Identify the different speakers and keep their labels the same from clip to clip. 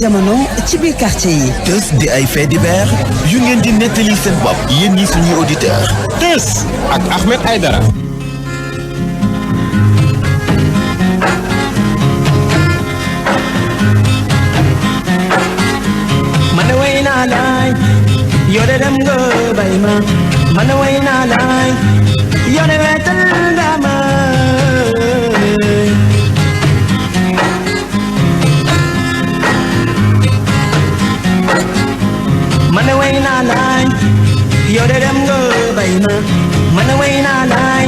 Speaker 1: jamono ci biir quartier yi.
Speaker 2: Teuss di ay faits divers yu ngeen di nettali seen bopp yéen ñi suñuy auditeur
Speaker 3: Teuss ak Ahmed Aïdara.
Speaker 4: man way naa laay yoo de dem nga bay ma man way naa laay yoo de wetal nga ma man way naa laay yoo de dem nga bay ma man way naa laay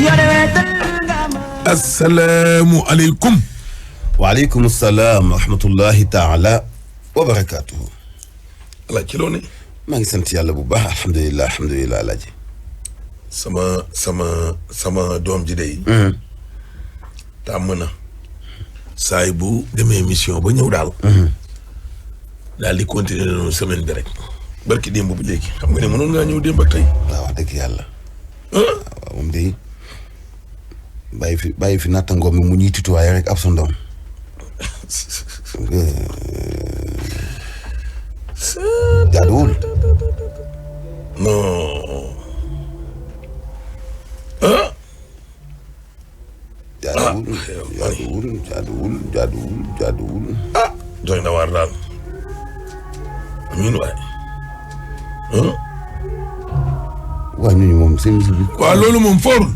Speaker 4: yoo de wetal nga ma.
Speaker 5: Assalaamu aleykum.
Speaker 2: waaleykum salaam wa rahmatullahi taala wa barakaatuhu.
Speaker 5: ala ci loo ne.
Speaker 2: maa ngi sant yàlla bu baax alhamdulilah alaaji.
Speaker 5: sama doom ji dey. tàmm na. saay bu demee mission ba ñëw daal. daal di continuer noonu semaine bi rek. barki démb bu léegi xam nga ne mënoon ngaa ñëw démb ak tey.
Speaker 2: waaw wax dëgg yàlla. waaw moom day bàyyi fi nattangoom mi mu ñuy tutuwaay rek ab sa ndoom. jaaduwul.
Speaker 5: non.
Speaker 2: jaaduwul.
Speaker 5: doy na waar daal. amiin waay.
Speaker 2: waa ñooñu moom seen musique bi.
Speaker 5: waaw loolu moom foorul.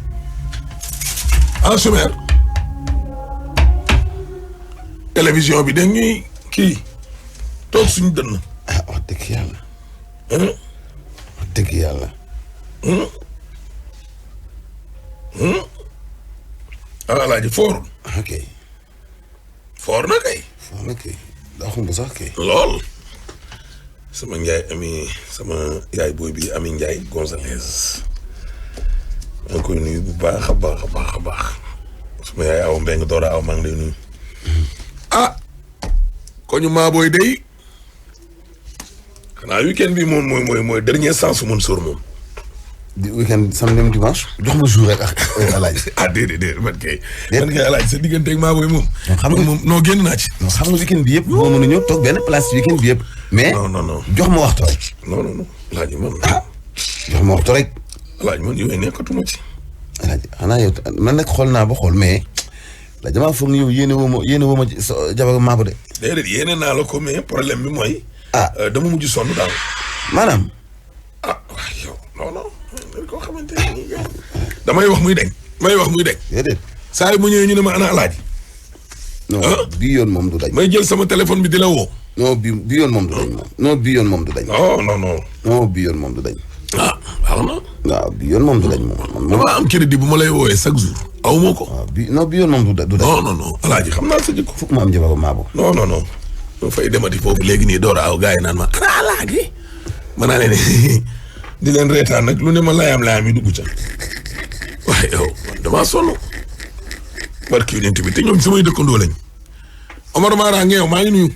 Speaker 5: en sommaire. télévision bi dañ ñuy kii toog suñu dënn.
Speaker 2: wax dëgg yàlla. wax dëgg yàlla.
Speaker 5: alaaji foorul.
Speaker 2: ok.
Speaker 5: foor na kay.
Speaker 2: foor na kay daa xumb sax kay.
Speaker 5: lool. sama yaay booy bi Ami Ndiaye Gonzalez. maa ngi koy nuyu bu baax a baax. sama yaay aw mbeng doora aw maa ngi lay nuyu. ko ñu maa booy day xanaa weekend bi moom mooy dernier sens su mën sóor moom.
Speaker 2: di weekend samedi dimanche jox ma jour rek ak alaaji.
Speaker 5: déedéet man kay alaaji sa digganteeg maa booy moom.
Speaker 2: xam nga
Speaker 5: moom noo génn naa ci.
Speaker 2: xam nga weekend bi yëpp moo mën a ñëw toog benn place weekend bi yëpp. mais
Speaker 5: non
Speaker 2: jox ma waxtu rek.
Speaker 5: non alaaji man.
Speaker 2: jox ma waxtu rek.
Speaker 5: alaaji man yooyu nekkatuma ci.
Speaker 2: alaaji xanaa yow man nag xool naa ba xool mais la damaa foog ni yow yéene woo ma jabar maabo de.
Speaker 5: déedéet yéene naa la ko mais problème bi mooy. dama mujj sonn daal.
Speaker 2: maanaam.
Speaker 5: waaw yow non koo xamante ne damay wax muy deñ.
Speaker 2: déedéet.
Speaker 5: saa yi mu ñëwee ñu ne ma ana alaaji.
Speaker 2: non bii yoon moom du dañ.
Speaker 5: may jël sama téléphone bi di la woo.
Speaker 2: non bii yoon moom du dañ moom. non bii yoon moom du dañ.
Speaker 5: non.
Speaker 2: bii yoon moom du dañ.
Speaker 5: baax na.
Speaker 2: waaw bii yoon moom du dañ moom.
Speaker 5: dama am crédit bu ma lay woowee chaque jour. aw ma ko.
Speaker 2: waaw bii yoon moom du dañ.
Speaker 5: non alaaji xam naa sa jikko.
Speaker 2: fukk ma am jabaru maabo.
Speaker 5: non. ma fay demati foofu léegi nii door aw gars yi naan ma ana alaaji. ma naa leen di leen reetaan nag lu ne ma layaam yi dugg ca. waaye yow damaa sonn. barki yonent bi te ñoom samay dëkkandoo lañ. Omar Mara Ngeew maa ngi nuyu.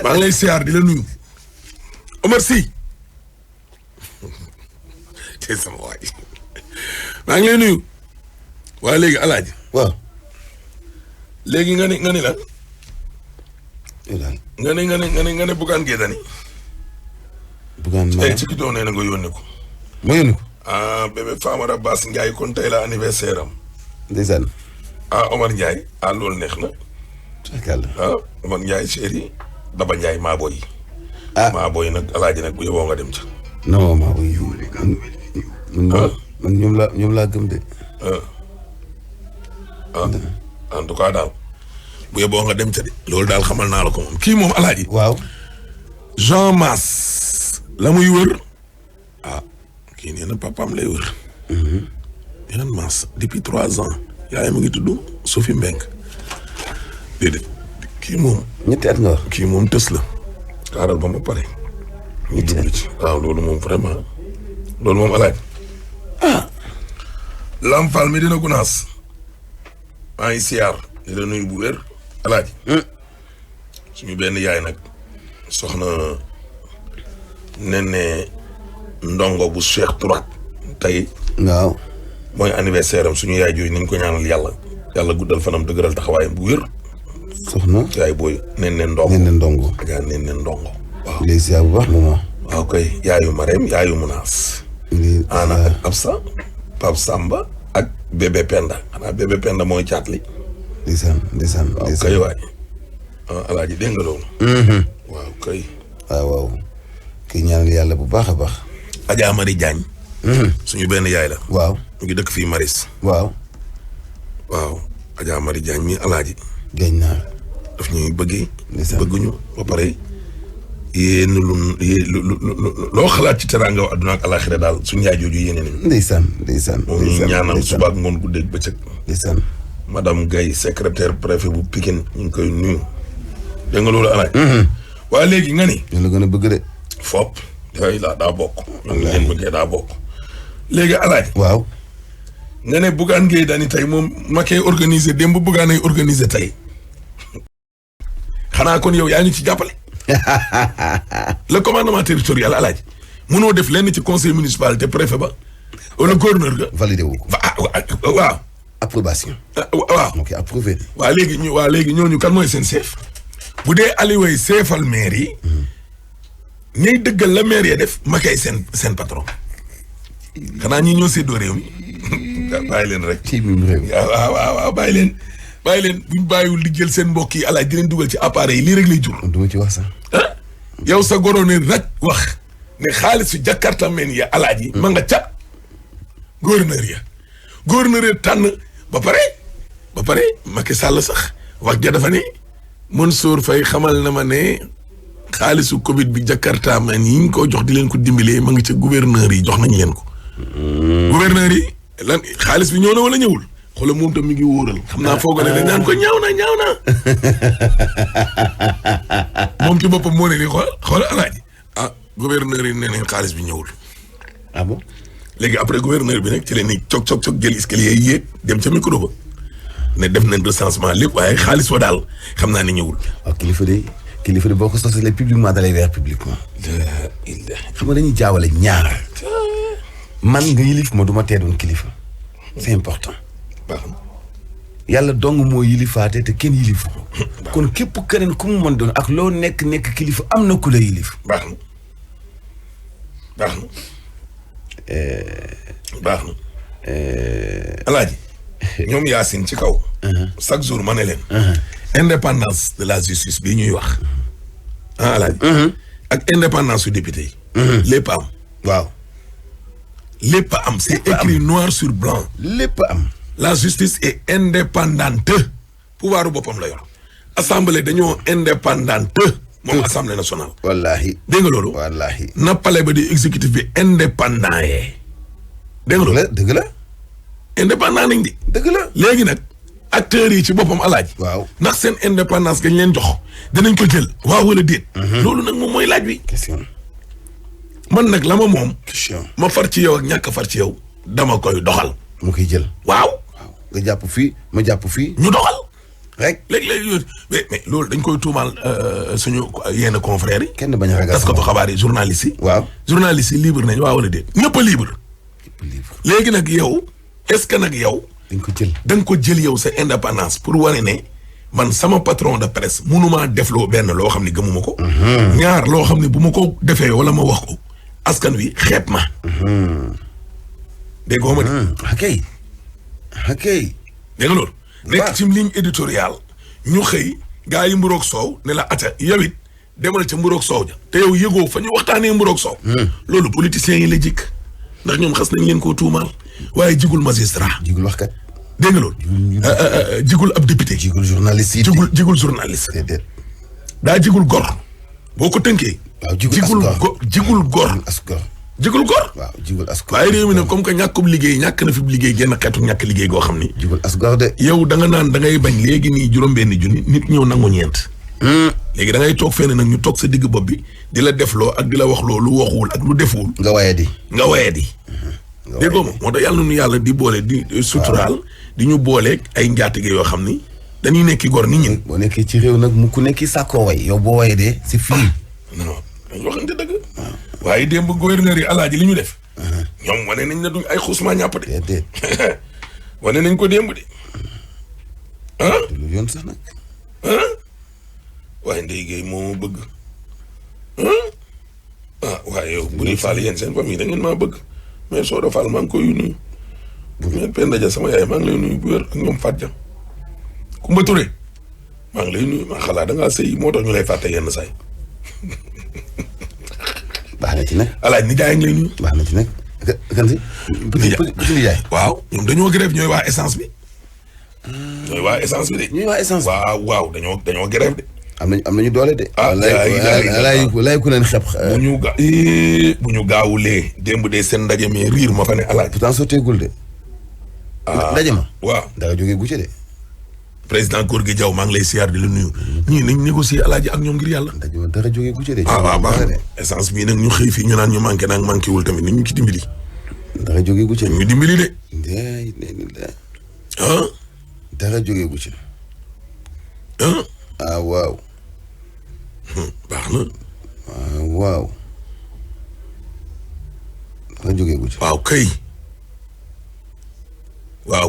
Speaker 5: maa ngi lay siyaar di la nuyu. Omar Sy. te sama waay. maa ngi lay nuyu. waaye léegi alaaji.
Speaker 2: waaw.
Speaker 5: léegi nga ni la.
Speaker 2: yow daal.
Speaker 5: nga ne Bougane Gueye Dany.
Speaker 2: Bougane maa
Speaker 5: ci ki doon nee na nga yónni ko.
Speaker 2: ma yónni ko.
Speaker 5: bébé Famara Bass Ndiaye kon tey la anniversaire am.
Speaker 2: ndeysaan.
Speaker 5: Omar Ndiaye. loolu neex na.
Speaker 2: tubaarkàlla.
Speaker 5: Omar Ndiaye chéri Daba Ndiaye maa booy. maa booy nag alaaji nag bu yeboo nga dem ca.
Speaker 2: non maa booy man ñoom laa gëm de.
Speaker 5: en tout cas daal bu yeboo nga dem ca de. loolu daal xamal naa la ko moom kii moom alaaji.
Speaker 2: waaw.
Speaker 5: Jean Masse. la muy wër. kii nee na papaam lay wër. Jean Masse depuis 3 ans. yaayam a ngi tudd Sophie Mbengue. déedéet kii moom.
Speaker 2: ñetti at nga wax.
Speaker 5: kii moom tës la. xaaral ba ma pare. ñu jublu ci waaw loolu moom vraiment. loolu moom alaaji. Lamfal mi dina gunaas. maa ngi siyaar di la nuyu bu wér alaaji. suñu benn yaay nag soxna Nene Ndongo bu Cheikh Tourate tey.
Speaker 2: waaw.
Speaker 5: mooy anniversaire am suñu yaay jooju nañ ko ñaanal yàlla guddal fanam dëgëral taxawaayam bu wér
Speaker 2: soxna.
Speaker 5: yaay booy nen ndongo.
Speaker 2: nen ndongo.
Speaker 5: Adja nen ndongo. waaw
Speaker 2: léegi si bu baax maman.
Speaker 5: waaw kay yaayu Marème yaayu Munaas. Ana ak Absa Pape Samba ak bébé Penda xanaa bébé Penda mooy caatli.
Speaker 2: ndeysaan.
Speaker 5: waaw kay waay. alaaji dégg nga loolu. waaw kay.
Speaker 2: waaw. kii ñaanal yàlla bu baax a baax.
Speaker 5: Adja Mari Diagne. suñu benn yaay la.
Speaker 2: waaw.
Speaker 5: mu ngi dëkk fii Maris.
Speaker 2: waaw.
Speaker 5: Adja Mari Diagne mi alaaji.
Speaker 2: géej naa.
Speaker 5: daf ñuy bëggee.
Speaker 2: ndeysaan
Speaker 5: bëgguñu ba pare. yéen loo xalaat ci teraanga adduna ak alaxira daal suñu yaay jooju yéene nañu.
Speaker 2: ndeysaan.
Speaker 5: moom ñu ñaanal suba ak ngoon guddeeg bëccëg.
Speaker 2: ndeysaan.
Speaker 5: madame Gaye secrétaire préfet bu Pikine ñu ngi koy nuyu. dégg nga loolu alaaj. waaye léegi nga ni.
Speaker 2: ñu la gën a bëgg de.
Speaker 5: fopp dafay daa bokk. ñu leen bëggee daa bokk. léegi alaaj.
Speaker 2: waaw.
Speaker 5: nga ne Bougane Gueye Dany tey moom ma koy organisé démb Bougane ay organisé tey. xanaa kon yow yaa ñu ci jàppale. le commandement territorial alaaj mënoo def lenn ci conseil municipal te préfet ba wala gouverneur ga.
Speaker 2: validé wu ko.
Speaker 5: waaw.
Speaker 2: approbation.
Speaker 5: waaw.
Speaker 2: moo koy approuvé.
Speaker 5: waa léegi ñooñu kan mooy seen chef. bu dee Aliou ay chefal maire yi. ñuy dëggal la maire ya def ma kay seen patron. xanaa ñi ñoo séddoo réew mi. bàyyi leen rek.
Speaker 2: ci biir réew mi.
Speaker 5: waaw bàyyi leen buñ bàyyiwul di jël seen mbokk yi alaaj di leen dugal ci appareil yi lii rek lay jur.
Speaker 2: du ma ci wax sax.
Speaker 5: yow sa goro ne rek wax ne xaalisu Jakarta men ya alaaj yi. ma nga ca gouverneur ya tànn ba pare Macky Sall sax wax ja dafa ne Mansour Faye xamal na ma ne xaalisu Covid bi Jakarta men yi ñu ko jox di leen ko dimbalee ma nga ca gouverneur yi jox nañ leen ko. gouverneur yi lan xaalis bi ñëw na wala ñëwul. xoolal moom tam mi ngi wóoral xam naa foog ne dañ naan ko ñaaw na moom ci boppam moo ne nii xool alaaji gouverneur yi nee nañ xaalis bi ñëwul.
Speaker 2: ah bon.
Speaker 5: léegi après gouverneur bi nag ci leen ni cog jël escalier yi yéeg dem ca micro ba ne def nañ recensement lépp waaye xaalis wa daal xam naa ne ñëwul.
Speaker 2: waaw kilifa de boo ko sosalee publiquement da lay weer publiquement. xam nga dañuy jaawale ñaar. man nga yilif ma du ma tee doon kilifa. c'est important.
Speaker 5: baax na.
Speaker 2: yàlla dong moo yilifaate te kenn yilifu ko. kon képp keneen ku mu mën doon ak loo nekk kilifa am na ku la yilif.
Speaker 5: baax na. alaaji ñoom Yacine ci kaw. chaque jour ma ne leen. indépendance de la justice bii ñuy wax. alaaji. ak indépendance su député yi. lépp am.
Speaker 2: waaw.
Speaker 5: lépp am c'est écrit noir sur blanc.
Speaker 2: lépp am.
Speaker 5: la justice est indépendante. pouvoiru boppam la yor. assemblée dañoo indépendante. moom assemblée nationale.
Speaker 2: wallaahi.
Speaker 5: dégg nga loolu.
Speaker 2: wallaahi.
Speaker 5: na palais ba di exécutif bi indépendant yee. dégg nga loolu
Speaker 2: dëgg la.
Speaker 5: indépendant nañ di.
Speaker 2: dëgg la.
Speaker 5: léegi nag acteurs yi ci boppam alaaj.
Speaker 2: waaw
Speaker 5: ndax seen indépendance gañ leen jox dinañ ko jël. waaw wala déet. loolu nag moom mooy laaj bi.
Speaker 2: question.
Speaker 5: man nag la ma moom.
Speaker 2: question.
Speaker 5: ma far ci yow ak ñàkk far ci yow. dama koy doxal.
Speaker 2: mu koy jël.
Speaker 5: waaw.
Speaker 2: nga jàpp fii ma jàpp fii.
Speaker 5: ñu doxal.
Speaker 2: rek
Speaker 5: léegi mais loolu dañ koy tuumaal suñu yenn confrères yi.
Speaker 2: kenn bañ a ragal
Speaker 5: parce que xabaar yi journalistes yi.
Speaker 2: waaw
Speaker 5: journalistes yi libre nañ waaw wala déet. ñëpp a libre. léegi nag yow est-ce que nag yow.
Speaker 2: dañ ko jël.
Speaker 5: da nga ko jël yow sa indépendance pour wane ne man sama patron de presse mënumaa defloo benn loo xam ne gëmuma ko. ñaar loo xam ne bu ma ko defee wala ma wax ko askan wi xeeb ma. dégg nga ma ni.
Speaker 2: ok.
Speaker 5: dégg nga loolu. nekk ci ligne éditoriale ñu xëy gaa yi mburoog soow ne la ata yow it demal ca mburoog soow ja te yow yëgoo fa ñu waxtaanee mburoog soow. loolu politiciens yi la jikk ndax ñoom xas nañ leen koo tuumaal waaye jigul magistrat.
Speaker 2: jigul waxkat.
Speaker 5: dégg nga loolu. jigul ab député.
Speaker 2: jigul journaliste yi.
Speaker 5: jigul journaliste.
Speaker 2: déedéet.
Speaker 5: daa jigul gor. boo ko tënkee.
Speaker 2: waaw jigul
Speaker 5: gor. jigul gor.
Speaker 2: waaw jigul as gor.
Speaker 5: waaye réew mi nag comme que ñàkkub liggéey ñàkk na fi liggéey genn xeetu ñàkk liggéey goo xam ni.
Speaker 2: jigul as gor de.
Speaker 5: yow da nga naan da ngay bañ léegi nii juróom-benni junni nit ñëw nangu ñeent. léegi da ngay toog fenn nag ñu toog sa digg bopp bi di la defloo ak di la wax loo lu waxuwul ak lu defuwul.
Speaker 2: nga waye di.
Speaker 5: déggoo ma moo tax yàlla nu yàlla di boole di suturaal di ñu booleeg ay njaatige yoo xam ni dañuy nekki gor ni ñun.
Speaker 2: boo nekkee ci réew nag mu ku nekki sàkkoo way yow boo waye dee c'est fini.
Speaker 5: non dañ waxante dëgg. waaye démb gouverneur yi alaaji li ñu def. ñoom wane nañ ne duñ ay xusma ñàpp de.
Speaker 2: déedéet.
Speaker 5: wane nañ ko démb de.
Speaker 2: lu yoon sax nag.
Speaker 5: waaye Ndeye Gueye moo bëgg waaye yow bu dee Fall yéen seen famille da ngeen maa bëgg mais Soda Fall maa ngi koy nuyu mais Penda Dia sama yaay maa ngi lay nuyu bu wér ak ñoom Fatou Dia Kumba Touré maa ngi lay nuyu maa xalaat da ngaa sëy moo tax ñu lay fàtte yenn saay
Speaker 2: baax na ci nag.
Speaker 5: alaaj ni jaay ngi lay nuyu.
Speaker 2: baax na ci nag. kan si. petit nijaay.
Speaker 5: waaw ñoom dañoo grève ñooy waa essence bi. ñooy waa essence bi de.
Speaker 2: ñooy waa essence.
Speaker 5: waaw dañoo grève de.
Speaker 2: am nañu doole de. lay ku leen xeb.
Speaker 5: bu ñu gaawulee démb de seen ndaje mi riir ma fa ne alaaj.
Speaker 2: pourtant sotteegul de. ndaje ma.
Speaker 5: waaw
Speaker 2: dara jógee gucce de.
Speaker 5: président Gorgui Diaw maa ngi lay siyaar di la nuyu. ñii nañ négocier alaaji ak ñoom ngir yàlla.
Speaker 2: ndaje ma dara jógee gucce de.
Speaker 5: waaw baax na essence bii nag ñu xëy fii ñu naan ñu manqué naag manqué wul tamit ni ñu ci dimbali.
Speaker 2: dara jógee gucce de.
Speaker 5: ñu dimbali de.
Speaker 2: dara jógee gucce. waaw.
Speaker 5: baax na.
Speaker 2: waaw. dara jógee gucce.
Speaker 5: waaw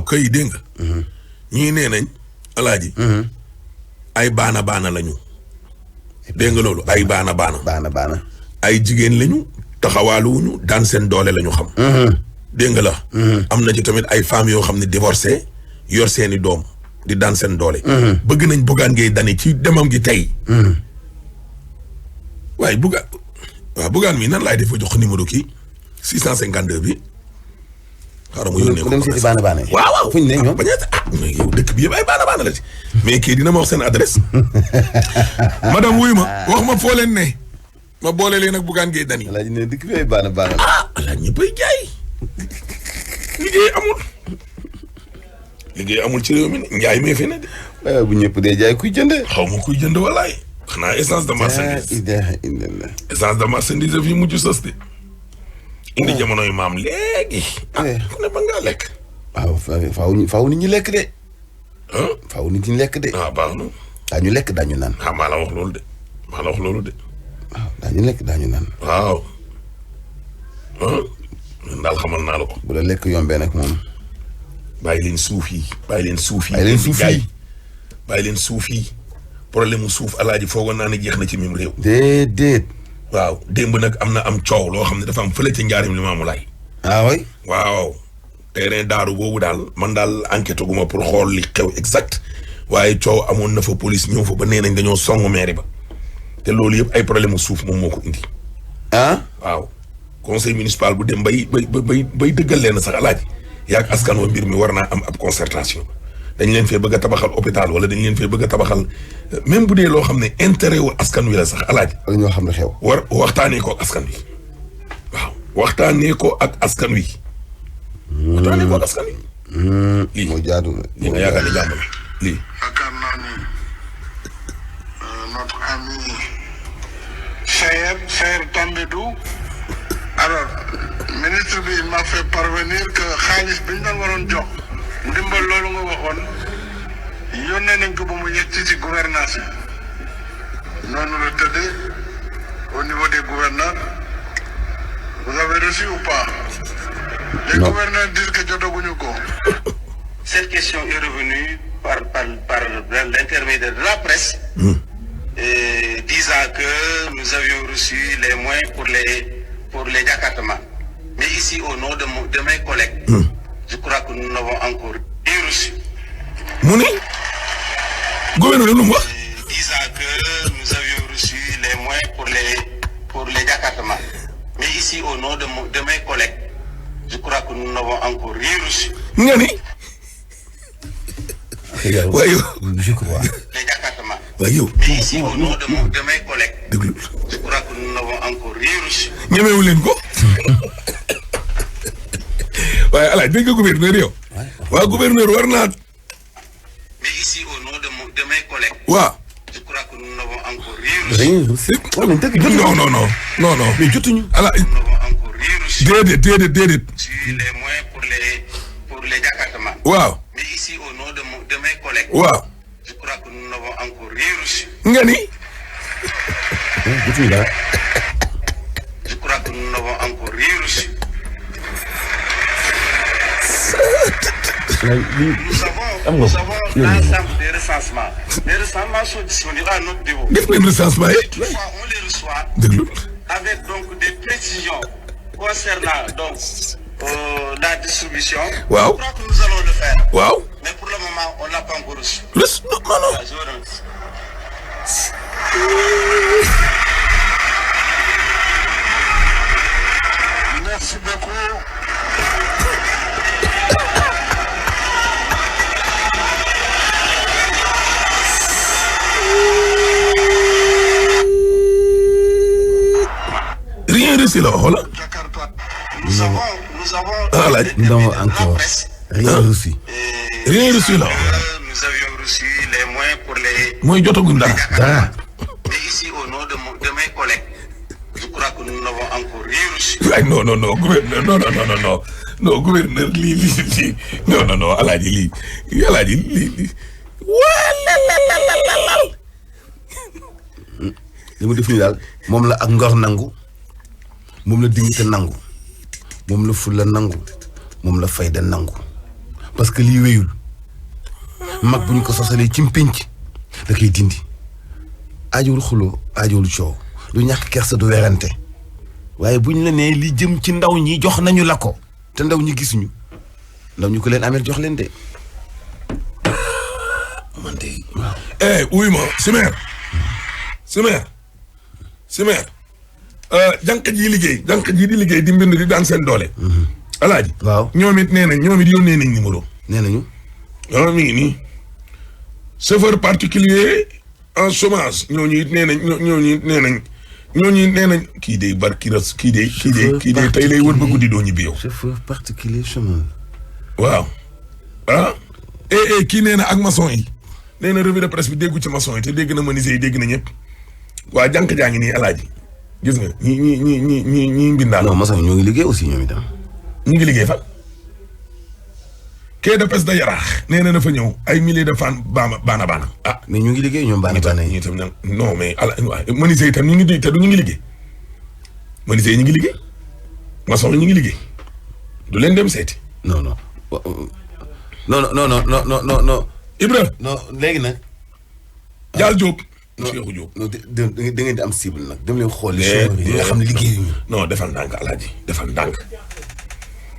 Speaker 5: kay dégg nga. ñii nee nañ. alaaji ay baana lañu dégg nga loolu ay baana ay jigéen lañu taxawaaluwuñu daan seen doole lañu xam dégg nga la am na ci tamit ay femmes yoo xam ne divorcé yor seeni doom di daan seen doole bëgg nañ Bougane Gueye Dany ci demam gi tey waaye Bougane mi nan laay def fa jox numéro kii 652 bi xaaral mu yónnee ko
Speaker 2: dem si baana yi.
Speaker 5: waaw
Speaker 2: fuñ ne ñoom
Speaker 5: yow dëkk bi yëpp ay baana la ci. mais kii dina ma wax seen adresse. madame wuyu ma wax ma foo leen ne. ma boole leen ak Bougane Gueye Dany.
Speaker 2: alaaji ne dëkk bi ay baana la.
Speaker 5: alaaji ñëppay jaay. liggéey amul ci réew mi ne njaay mee fi ne de.
Speaker 2: waaye bu ñëpp dee jaay kuy jëndee.
Speaker 5: xaw ma kuy jënd walaay. xanaa essence de marchandise. essence de marchandise fi mujj sës de. indi jamonoy maam léegi. ku ne ba ngaa lekk.
Speaker 2: faaw nit ñi lekk de. faaw nit ñi lekk de.
Speaker 5: baax na.
Speaker 2: daañu lekk daañu naan.
Speaker 5: maa la wax loolu de.
Speaker 2: waaw daañu lekk daañu naan.
Speaker 5: waaw. man daal xamal naa la ko.
Speaker 2: bu la lekk yombee nag moom.
Speaker 5: bàyyi leen suuf yi. bàyyi leen suuf yi. problème mu suuf alaaji foogoon naa ne jeex na ci mim réew.
Speaker 2: déedéet.
Speaker 5: waaw démb nag am na am coow loo xam ne dafa am fële ca njaarim li maamu laay.
Speaker 2: oui.
Speaker 5: waaw terrain daaru boobu daal man daal enquête guma pour xool li xew exact waaye coow amoon na fa police ñëw fa ba nee nañ dañoo songu maire ba te loolu yëpp ay problème mu suuf moom moo ko indi. waaw conseil municipal bu dem bay dëggal leen sax alaaji yaag askan wa mbir mi war naa am ab concertation dañ leen fee bëgg a tabaxal hôpital wala dañ leen fee bëgg a tabaxal même bu dee loo xam ne intérêt wu askan wi la sax alaaji.
Speaker 2: wala ñoo xam ne xew.
Speaker 5: waxtaanee ko ak askan wi waaw waxtaanee ko ak askan wi. waxtaanee ko ak askan wi. lii
Speaker 2: moo jaadu
Speaker 5: lii nga yaakaar ne jàmm la lii.
Speaker 6: yaakaar naa ni notre ami Sayer Tambédou alors ministre bi il m'a fait parvenir que xaalis bi ñu doon waroon jox ndimbal loolu nga waxoon yónnee nañ ko ba mu yegg ci gouvernance yi noonu la tëddee au niveau des gouverneurs vous avez reçu ou pas? Les gouverneurs disent que jotaguñu ko.
Speaker 7: Cette question est revenue par l'intermédiaire de la presse, disant que nous avions reçu les moyens pour les Jakartaman. Mais ici, au nom de mes collègues, je crois que nous n'avons encore rien reçu.
Speaker 5: Mouni gouverneur
Speaker 7: disant que nous avions reçu les moyens pour les Jakartaman. Mais ici, au nom de mes collègues, je crois que nous n'avons encore rien reçu.
Speaker 5: Ngani wayo
Speaker 2: je crois.
Speaker 7: Les Jakartaman.
Speaker 5: wayo
Speaker 7: Mais ici, au nom de mes collègues, je crois que nous n'avons encore rien reçu.
Speaker 5: ñemewu leen ko waaye alaaj dégg nga gouverneur yow. waaw gouverneur war naa.
Speaker 7: Mais ici, au nom de mes collègues,
Speaker 5: waaw.
Speaker 7: je crois que nous n'avons encore rien reçu.
Speaker 5: non.
Speaker 2: mais jotuñu.
Speaker 5: ala
Speaker 7: Nous n'avons encore rien reçu.
Speaker 5: déedéet.
Speaker 7: Sur les moyens pour les Jakartaman.
Speaker 5: waaw.
Speaker 7: Mais ici, au nom de mes collègues,
Speaker 5: waaw.
Speaker 7: je crois que nous n'avons encore rien reçu.
Speaker 5: nga ni.
Speaker 2: jotuñu dara.
Speaker 7: Je crois que nous n'avons encore rien reçu. Nous avons l'ensemble des recensements. Les recensements sont disponibles à notre niveau.
Speaker 5: def leen recensement yi.
Speaker 7: Toutefois, on les reçoit
Speaker 5: déglu.
Speaker 7: avec donc des précisions concernant donc la distribution.
Speaker 5: Waaw.
Speaker 7: Je crois que nous allons le faire.
Speaker 5: waaw.
Speaker 7: Mais pour le moment, on l'a pas encore reçu.
Speaker 5: non non.
Speaker 7: Je vous remercie.
Speaker 6: Merci beaucoup.
Speaker 5: rien reçu la wala.
Speaker 6: Jakarta.
Speaker 7: Nous avons
Speaker 5: Ah, là,
Speaker 7: interpellé
Speaker 2: non,
Speaker 7: la
Speaker 2: encore.
Speaker 7: presse.
Speaker 2: Rien reçu.
Speaker 5: rien reçu la.
Speaker 7: Nous avions reçu les moyens pour les...
Speaker 5: mooy jotaguñ dara.
Speaker 2: dara.
Speaker 7: Mais ici, au nom de mes collègues, je crois que nous n'avons encore rien reçu.
Speaker 5: ay non gouverneur non gouverneur lii non alaaji lii waalalalalalal.
Speaker 2: li mu def nii daal moom la ak ngor nangu moom la dignité nangu moom la fulla nangu moom la fayda nangu parce que lii wéyul mag bu ñu ko sosalee ci mpinc da koy dindi aajowul xuloo aajowul coow du ñàkk kersa du werante waaye buñ la nee li jëm ci ndaw ñi jox nañu la ko te ndaw ñi gisuñu ndaw ñu ko leen amee jox leen de man de waaw.
Speaker 5: wuy ma Simeer jànq ji di liggéey di mbind di daan seen doole. alaaji.
Speaker 2: waaw
Speaker 5: ñoom it yónnee nañ numéro.
Speaker 2: nee nañu.
Speaker 5: non mi ngi nii chauffeur particulier en chômage ñooñu it nee nañ kii de barki ras kii de tey lay wër ba guddi doo ñibbi yow.
Speaker 2: chauffeur particulier chômeur.
Speaker 5: waaw kii nee na ak maçon yi nee na revue de presse bi déggu ci maçon yi te dégg na menuisier yi dégg na ñëpp waa jànk jaa ngi nii alaaji gis nga ñi mbindaal.
Speaker 2: non maçon ñoo ngi liggéey aussi ñoom itam.
Speaker 5: ñu ngi liggéey fan. quai de pêche de Yaraax nee na dafa ñëw ay milliers de fans baana ah.
Speaker 2: mais ñu ngi liggéey ñoom baana yi.
Speaker 5: ñu itam non mais menuisier itam ñu ngi liggéey menuisier yi ñu ngi liggéey maçon yi ñu ngi liggéey du leen dem seeti.
Speaker 2: non.
Speaker 5: Ibrahima.
Speaker 2: non léegi nag.
Speaker 5: Jaal Diop.
Speaker 2: non
Speaker 5: Cheikhou Diop.
Speaker 2: non da ngeen di am cible nag dem leen xool. yi nga xam ne liggéeyuñu.
Speaker 5: non defal ndànk alaaji defal ndànk.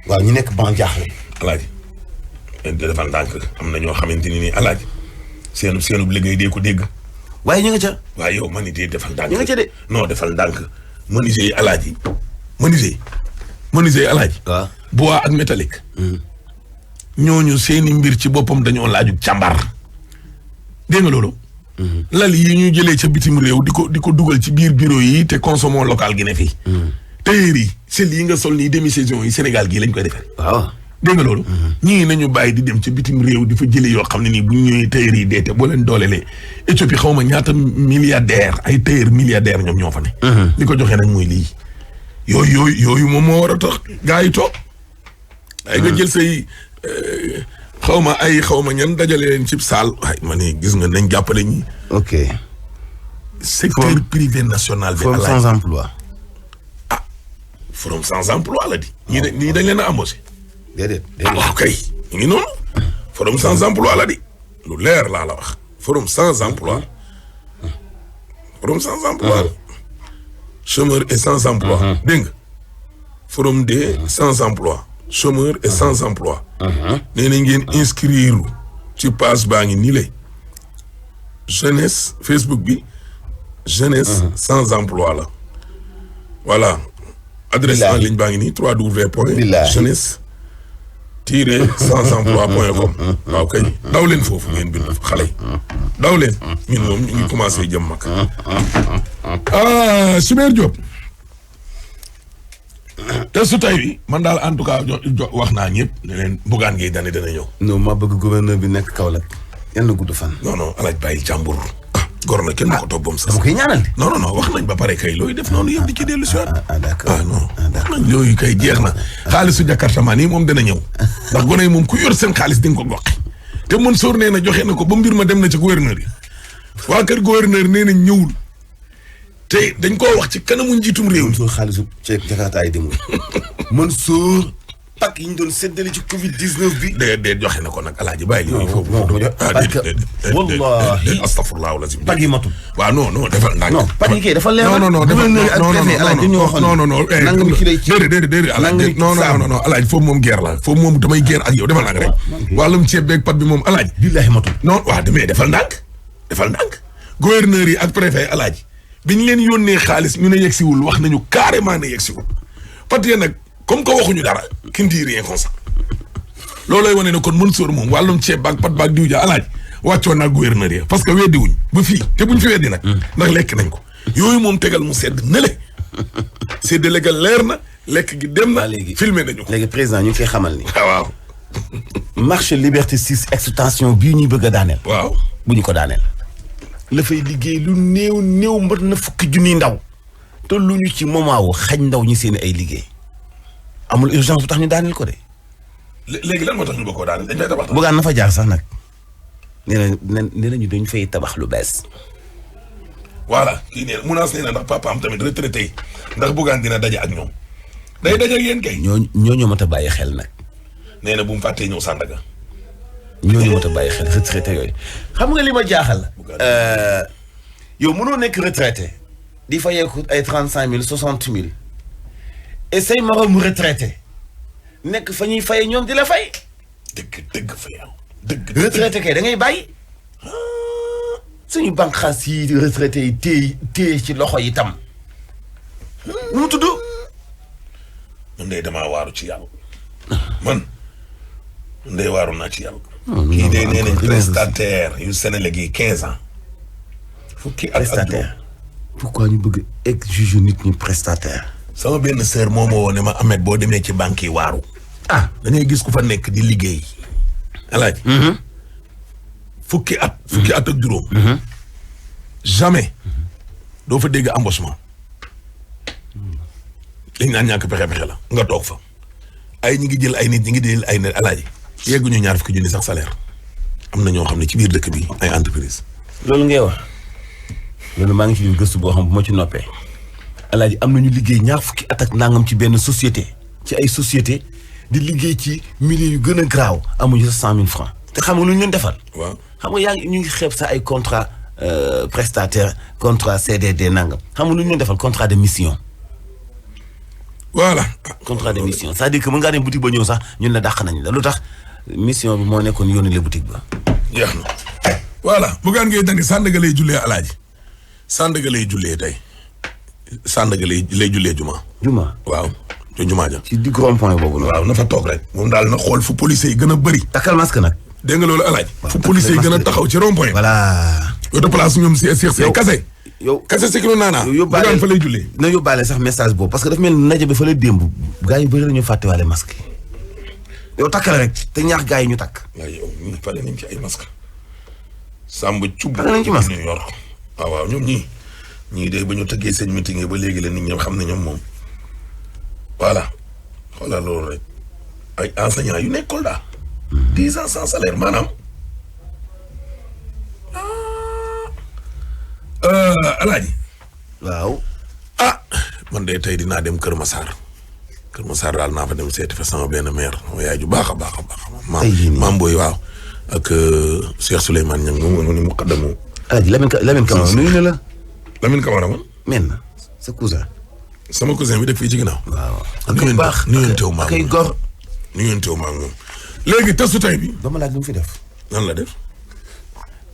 Speaker 2: waaw ñu nekk ban jaaxle.
Speaker 5: alaaji defal ndànk am na ñoo xamante ni alaaji seenub liggéey dee ko dégg.
Speaker 2: waaye ñu nga ca.
Speaker 5: waaye yow man it defal ndànk.
Speaker 2: ñu nga ca de.
Speaker 5: non defal ndànk menuisier yi alaaji. menuisier yi alaaji.
Speaker 2: waaw
Speaker 5: bois ak métallique. ñooñu seeni mbir ci boppam dañoo laaju càmbar. dégg nga loolu. lal yi ñu jëlee ca bitim réew di ko dugal ci biir bureau yi te consommons local gi ne fii. tailleur yi sel yi nga sol nii demi saison yi Sénégal gii lañ koy defee.
Speaker 2: waaw
Speaker 5: dégg nga loolu. ñii nañu bàyyi di dem ca bitim réew di fa jëlee yoo xam ne nii bu ñu ñëwee tailleur yi deete boo leen doolelee Éthiopie xaw ma ñaata milliardaire ay tailleur milliardaire ñoom ñoo fa ne. li ko joxee nag mooy lii. yooyu moom moo war a tax gaa yi toog. ay nga jël say xaw ma ñan dajale leen cib saal waaye ma ne gis nga nañ jàppale ñi.
Speaker 2: ok.
Speaker 5: secteur privé national bi.
Speaker 2: forum sans emploi.
Speaker 5: ah forum sans emploi la di. ñii dañ leen a embauché.
Speaker 2: déedéet.
Speaker 5: waaw kay ñu ngi noonu. forum sans emploi la di. lu leer laa la wax. forum sans emploi. forum sans emploi. chômeur et sans emploi. dégg nga forum des sans emploi. chômeur et sans emploi. nee na ngeen inscrire ci page baa ngi nii lay jeunesse Facebook bi jeunesse sans emploi la voilà adresse en ligne baa ngi nii www.jeunesse-sans-emploi.com waaw kay daw leen foofu ngeen bind xale yi daw leen ñun moom ñu ngi commencé jëm mag Simeer Diop te su tey bi man daal en tout cas wax naa ñëpp ne leen Bougane Gueye Dany dana ñëw.
Speaker 2: non ma bëgg gouverneur bi nekk Kaolack yal na gudd fan.
Speaker 5: non alaaj bàyyi jàmbur. gor na kenn du ko topp ba mu sax.
Speaker 2: dama koy ñaanal.
Speaker 5: non wax nañ ba pare kay looy def noonu yëpp di ci dellu si waat.
Speaker 2: d'accord
Speaker 5: non wax nañ yooyu kay jeex na. xaalisu Jakarta maa nii moom dana ñëw. ndax gone yi moom ku yor seen xaalis di nga ko goqi. te Mansour nee na joxe na ko ba mbir ma dem na ci gouverneur yi. waa kër gouverneur nee na ñëwul. te dañ koo wax ci kanamu njiitum réew mi.
Speaker 2: Mansour xaalisu ceeb Jakarta yi demul. Mansour pak yi ñu doon séddale ci Covid 19 bi.
Speaker 5: déedéet joxe na ko nag alaaji bàyyi li foofu.
Speaker 2: parce que wallahi
Speaker 5: astafurlah lazim.
Speaker 2: pak yi matul.
Speaker 5: waaw non defal ndànk.
Speaker 2: non pak yi kay dafa leer.
Speaker 5: non alaaji foofu moom guerre la foofu moom damay guerre ak yow defal ndànk rek. wàllum ceeb beeg pat bi moom alaaji.
Speaker 2: billahi matul.
Speaker 5: non waaw demee defal ndànk. gouverneur yi ak préfet alaaji bi ñu leen yónnee xaalis ñu ne yegsiwul wax nañu carrément ne yegsiwul pat ya nag comme que waxuñu dara qui ne dit rien comme ça loolooy wane ne kon Mansour moom wàllum ceeb baag pat baag diw ja alaaj wàccoon naa gouverneur ya parce que weddi wuñ ba fii te buñ fi weddi nag ndax lekk nañ ko yooyu moom tegal mu sedd nële sedd legal leer na lekk gi dem na filmé nañu ko
Speaker 2: léegi président ñu ngi koy xamal ni
Speaker 5: waaw
Speaker 2: marché Liberté 6 extension bii ñuy bëgg a daaneel
Speaker 5: waaw
Speaker 2: bu ñu ko daaneel la fay liggéey lu néew mbat na fukki junniy ndaw te lu ñu ci moment wu xañ ndaw ñi seen ay liggéey amul urgence bu tax ñu daaneel ko de.
Speaker 5: léegi lan moo tax ñu bëgg koo daaneel dañ fay tabax.
Speaker 2: Bougane na fa jaar sax nag nee nañu dañ fay tabax lu bees.
Speaker 5: voilà kii nee Mounass nee na ndax papaam tamit retraité yi ndax Bougane dina daje ak ñoom day daje ak yéen kay.
Speaker 2: ñoo mat a bàyyi xel nag.
Speaker 5: nee na bu mu fàttee ñëw Sandaga.
Speaker 2: ñooñu mat a bàyyi xel retraité yooyu. xam nga li ma jaaxal. yow mënoo nekk retraité. di fayeeku ay 35 000 60 000. et say moromu retraité. nekk fa ñuy faye ñoom di la fay.
Speaker 5: dëgg fa yow. dëgg
Speaker 2: retraité kay da ngay bàyyi. suñu bànqaas yi retraité yi téye ci loxo yi tam. nu mu tudd.
Speaker 5: man de damaa waaru ci yàlla. man de waaru naa ci yàlla. kii de nee nañ prestataire yu Sénégal yi 15 ans. fukki at ak juróom.
Speaker 2: pourquoi ñu bëgg exiger nit ñi prestataire.
Speaker 5: sama benn sœur moo ma woo ne ma Ahmed boo demee ci banque yi waaru. da ngay gis ku fa nekk di liggéey. alaaji. fukki at ak juróom. jamais doo fa dégg embauchement. dañ naan ñàkk pexe la nga toog fa. ñi ngi jël ay nit ñi ngi jël ay nit alaaji. yegguñu ñaar fukki junni sax salaire. am na ñoo xam ne ci biir dëkk bi ay entreprise.
Speaker 2: loolu ngay wax. loolu maa ngi ci gëstu boo xam bu ma ci noppee. alaaji am nañu liggéey ñaar fukki at ak nangam ci benn société. ci ay société di liggéey ci milieu yu gën a graaw amuñu sa 100 000 francs. te xam nga lu ñu leen defal.
Speaker 5: waaw
Speaker 2: xam nga ñu ngi xeeb sax ay contrat prestataire contrat CDD nangam xam nga lu ñu leen defal contrat de mission.
Speaker 5: voilà.
Speaker 2: contrat de mission c'est-à-dire que mën ngaa dem boutique ba ñëw sax ñun la dàq nañ la lu tax mission bi moo nekkoon yónni la boutique ba.
Speaker 5: jeex na voilà Bougane Gueye Dany Sandaga lay jullee alaaji. Sandaga lay jullee tey. Sandaga lay jullee juma.
Speaker 2: juma
Speaker 5: waaw te juma ja.
Speaker 2: ci digg rond-point boobu noonu.
Speaker 5: waaw na fa toog rek. moom daal na xool fu policiers yi gën a bëri.
Speaker 2: takkal masque nag.
Speaker 5: dégg nga loolu alaaji. fu policiers yi gën a taxaw ci rond-point.
Speaker 2: voilà.
Speaker 5: yow de place ñoom si kase.
Speaker 2: yow
Speaker 5: kase si kilo naanaa.
Speaker 2: yóbbaale
Speaker 5: fa lay jullee.
Speaker 2: na yóbbaale sax message boobu parce que dafa mel ni ndaje bi fa lay démb. gars yi bëri nañu fàttewaale masque yi. yow takkal rek te ñaax gars yi ñu takk.
Speaker 5: waaw yow ñu pare nañ ci ay masque. Samba Thioub.
Speaker 2: pare nañ ci masque
Speaker 5: New York. waaw ñoom ñii de ba ñu tëggee seen meeting ba léegi la nit ñi xam ne ñoom moom. voilà xoolal loolu rek ay enseignants yu nekkool daal. 10 ans sans salaire maanaam. Alaaji.
Speaker 2: waaw.
Speaker 5: man de tey dinaa dem Kër Massar. Kër Massar daal naa fa dem seeti fa sama benn maire sama yaay ju baax a baax. maam Boy waaw. ak Cheikh Souleymane Niang moom ni mu xaddamu.
Speaker 2: Alaaji Lamine Camara nuyu na la.
Speaker 5: Lamine Camara man.
Speaker 2: men sa cousin.
Speaker 5: sama cousin bi dëkk fii ci ginnaaw.
Speaker 2: waaw
Speaker 5: ak baax nuyonteewu maa
Speaker 2: ak gor.
Speaker 5: nuyonteewu maa moom. léegi testu tey bi.
Speaker 2: ba ma laaj lu mu fi def.
Speaker 5: nan la def.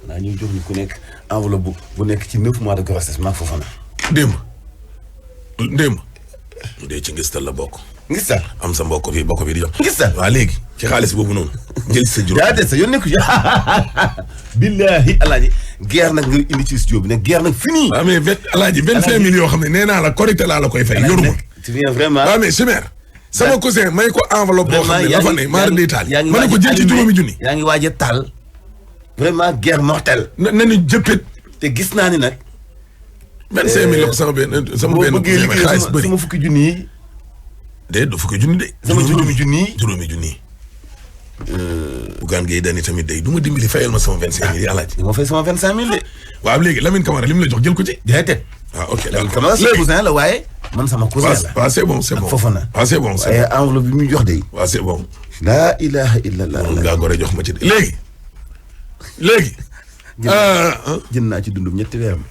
Speaker 2: naa ñuy jox ñu ku nekk enveloppe bu nekk ci 9 mois de grossesse maa foofa na.
Speaker 5: démb. mu dee ci ngistal la bokk.
Speaker 2: ngistal
Speaker 5: am sa mbokk fii bokk fii di jox.
Speaker 2: ngistal
Speaker 5: waaw léegi ci xaalis boobu noonu. jël sa juróom
Speaker 2: yaa des sa yoon nekku billahi alaaji guerre nag nga indi ci studio bi nag guerre nag fini.
Speaker 5: waaw mais alaaji 25 000 yoo xam ne nee naa la correcte laa la koy fay. yoruma
Speaker 2: tu viens vraiment.
Speaker 5: waaw mais chimère. sama cousin may ko enveloppe boo xam ne dafa ne maa di taal.
Speaker 2: yaa ngi
Speaker 5: ma ne ko jël ci juróomi junni.
Speaker 2: yaa ngi waaj a taal. vraiment guerre mortelle.
Speaker 5: nañu jëppit.
Speaker 2: te gis naa ni nag.
Speaker 5: 25 000 la ko sama benn xaalis bëri
Speaker 2: sama fukki junni yi.
Speaker 5: du fukki junni de.
Speaker 2: sama juróomi junni.
Speaker 5: Bougane Gueye Dany tamit day du ma dimbali fayal ma sama 25 000 yi alaaji.
Speaker 2: ma fay sama 25 000 de.
Speaker 5: waaw léegi Lamine Camara li mu la jox jël ko ci.
Speaker 2: jaay teg.
Speaker 5: waaw ok
Speaker 2: Lamine Camara sa cousin la waaye. man sama cousin la.
Speaker 5: waaw c'est bon c'est bon
Speaker 2: Fofana.
Speaker 5: waaw c'est bon
Speaker 2: waaye enveloppe bi muy jox de.
Speaker 5: waaw c'est bon.
Speaker 2: laa ilaha illallah.
Speaker 5: ngaa gore jox ma ci de léegi.
Speaker 2: jënd naa ci dundum ñetti weeram.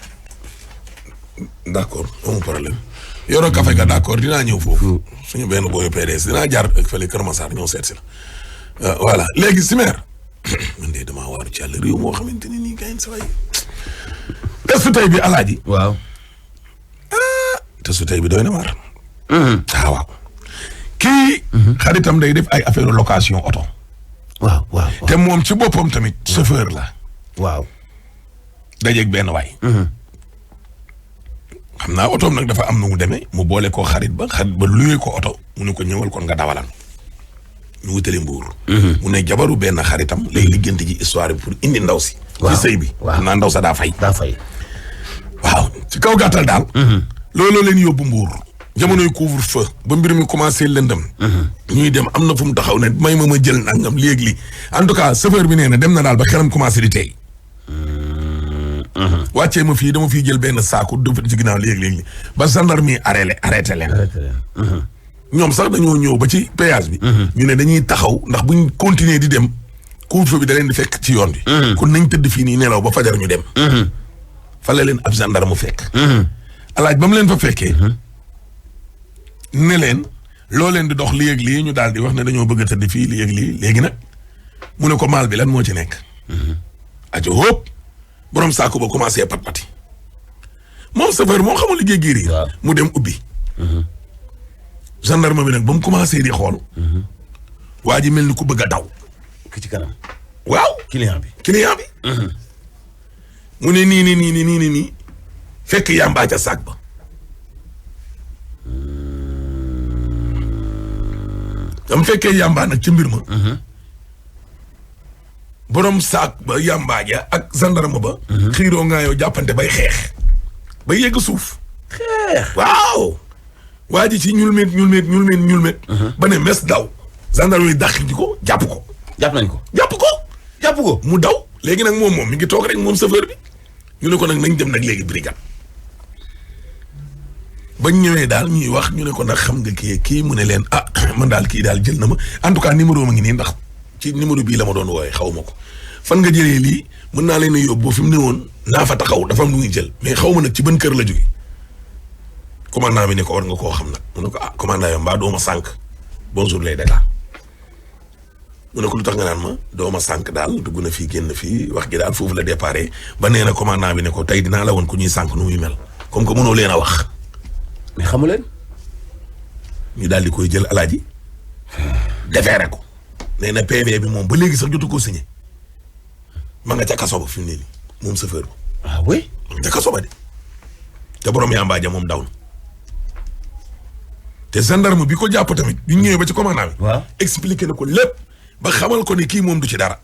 Speaker 5: d'accord amul problème. yoroo café ga d'accord dinaa ñëw foofu. suñu benn booyu PDS dinaa jaar ak fële Kër Massar ñëw seet si la. voilà léegi Simer. man de damaa waaru ci àll réew moo xamante ne nii gars yi sa waay. testu tey bi alaaji.
Speaker 2: waaw.
Speaker 5: testu tey bi doy na waar. waaw. kii. xaritam day def ay affaire location oto.
Speaker 2: waaw.
Speaker 5: te moom ci boppam tamit chauffeur la.
Speaker 2: waaw.
Speaker 5: dajeeg benn waay. xam naa otoom nag dafa am na mu demee mu boole koo xarit ba luyee ko oto mu ne ko ñëwal kon nga dawalan ñu wutale Mbuur. mu ne jabaru benn xaritam lay liggéeyante ji histoire bi pour indi ndaw si. ci sëy bi. xam naa ndaw sa daa fay. waaw ci kaw gàttal daal. looloo leen yóbbu Mbuur. jamonoy couvre-feu ba mbir mi commencé lëndëm. ñuy dem am na fu mu taxaw ne may ma jël nangam léegi en tout cas chauffeur bi nee na dem na daal ba xelam commencé di tey. wàccee ma fii dama fiy jël benn saako dafa ci ginnaaw léegi ba gendarme yi arrêté leen. ñoom sax dañoo ñëw ba ci péage bi. ñu ne dañuy taxaw ndax buñ continuer di dem couvre-feu bi da leen di fekk ci yoon bi. kon nañ tëdd fii nii nelaw ba fajar ñu dem. fa la leen ab gendarme mu fekk. alaaj ba mu leen fa fekkee. ne leen loo leen di dox lii ñu daal di wax ne dañoo bëgg a tëdd fii lii léegi nag mu ne ko maal bi lan moo ci nekk. ajo hop borom saako ba commencé pat-pati moom chauffeur moo xamul liggéey giir yi. mu dem ubbi. gendarme bi nag ba mu commencé di xool. waa ji mel ni ku bëgg a daw.
Speaker 2: ki ci kanam.
Speaker 5: waaw
Speaker 2: client bi.
Speaker 5: mu ne nii fekk yàmbaa ca saak ba. dam fekkee yàmbaa nag ci mbir ma. borom saak ba yàmbaa ja ak gendarme ba. xiiroo ngaayoo jàppante bay xeex. bay yegg suuf.
Speaker 2: xeex
Speaker 5: waaw. waa ji ci ñulmet. ba ne mes daw. gendarme yi dàq ji ko jàpp ko.
Speaker 2: jàpp ko.
Speaker 5: mu daw léegi nag moom mi ngi toog rek moom chauffeur bi. ñu ne ko nag nañ dem nag léegi brigade. bañ ñëwee daal ñuy wax ñu ne ko nag xam nga kii mu ne leen man daal kii daal jël na ma en tout cas numéro ma ngi nii ndax ci numéro bii la ma doon wooye xaw ma ko fan nga jëlee lii mën naa leen a yóbbu fi mu ne woon naa fa taxaw dafa am lu muy jël mais xaw ma nag ci ban kër la jóge commandant bi ne ko war nga koo xam nag mu ne ko commandant yow mbaa dooma sànq bonjour les dégâts mu ne ko lu tax nga naan ma dooma sànq daal dugg na fii génn fii wax gi daal foofu la déparé ba nee na commandant bi ne ko tey dinaa la woon ku ñuy sànq nu muy mel comme que mënoo leen a wax.
Speaker 2: mais xamu leen.
Speaker 5: ñu daal di koy jël alaaji. defeere ko. nee na PV bi moom ba léegi sax jotu koo signé. ma nga ca kaso ba fi mu ne nii moom chauffeur ba.
Speaker 2: ah oui.
Speaker 5: ma nga ca kaso ba de. te borom yàmbaa ja moom daw na. te gendarme bi ko jàpp tamit bi ñu ñëwee ba ci commandant bi.
Speaker 2: waaw
Speaker 5: expliqué na ko lépp. ba xamal ko ni kii moom du ci dara.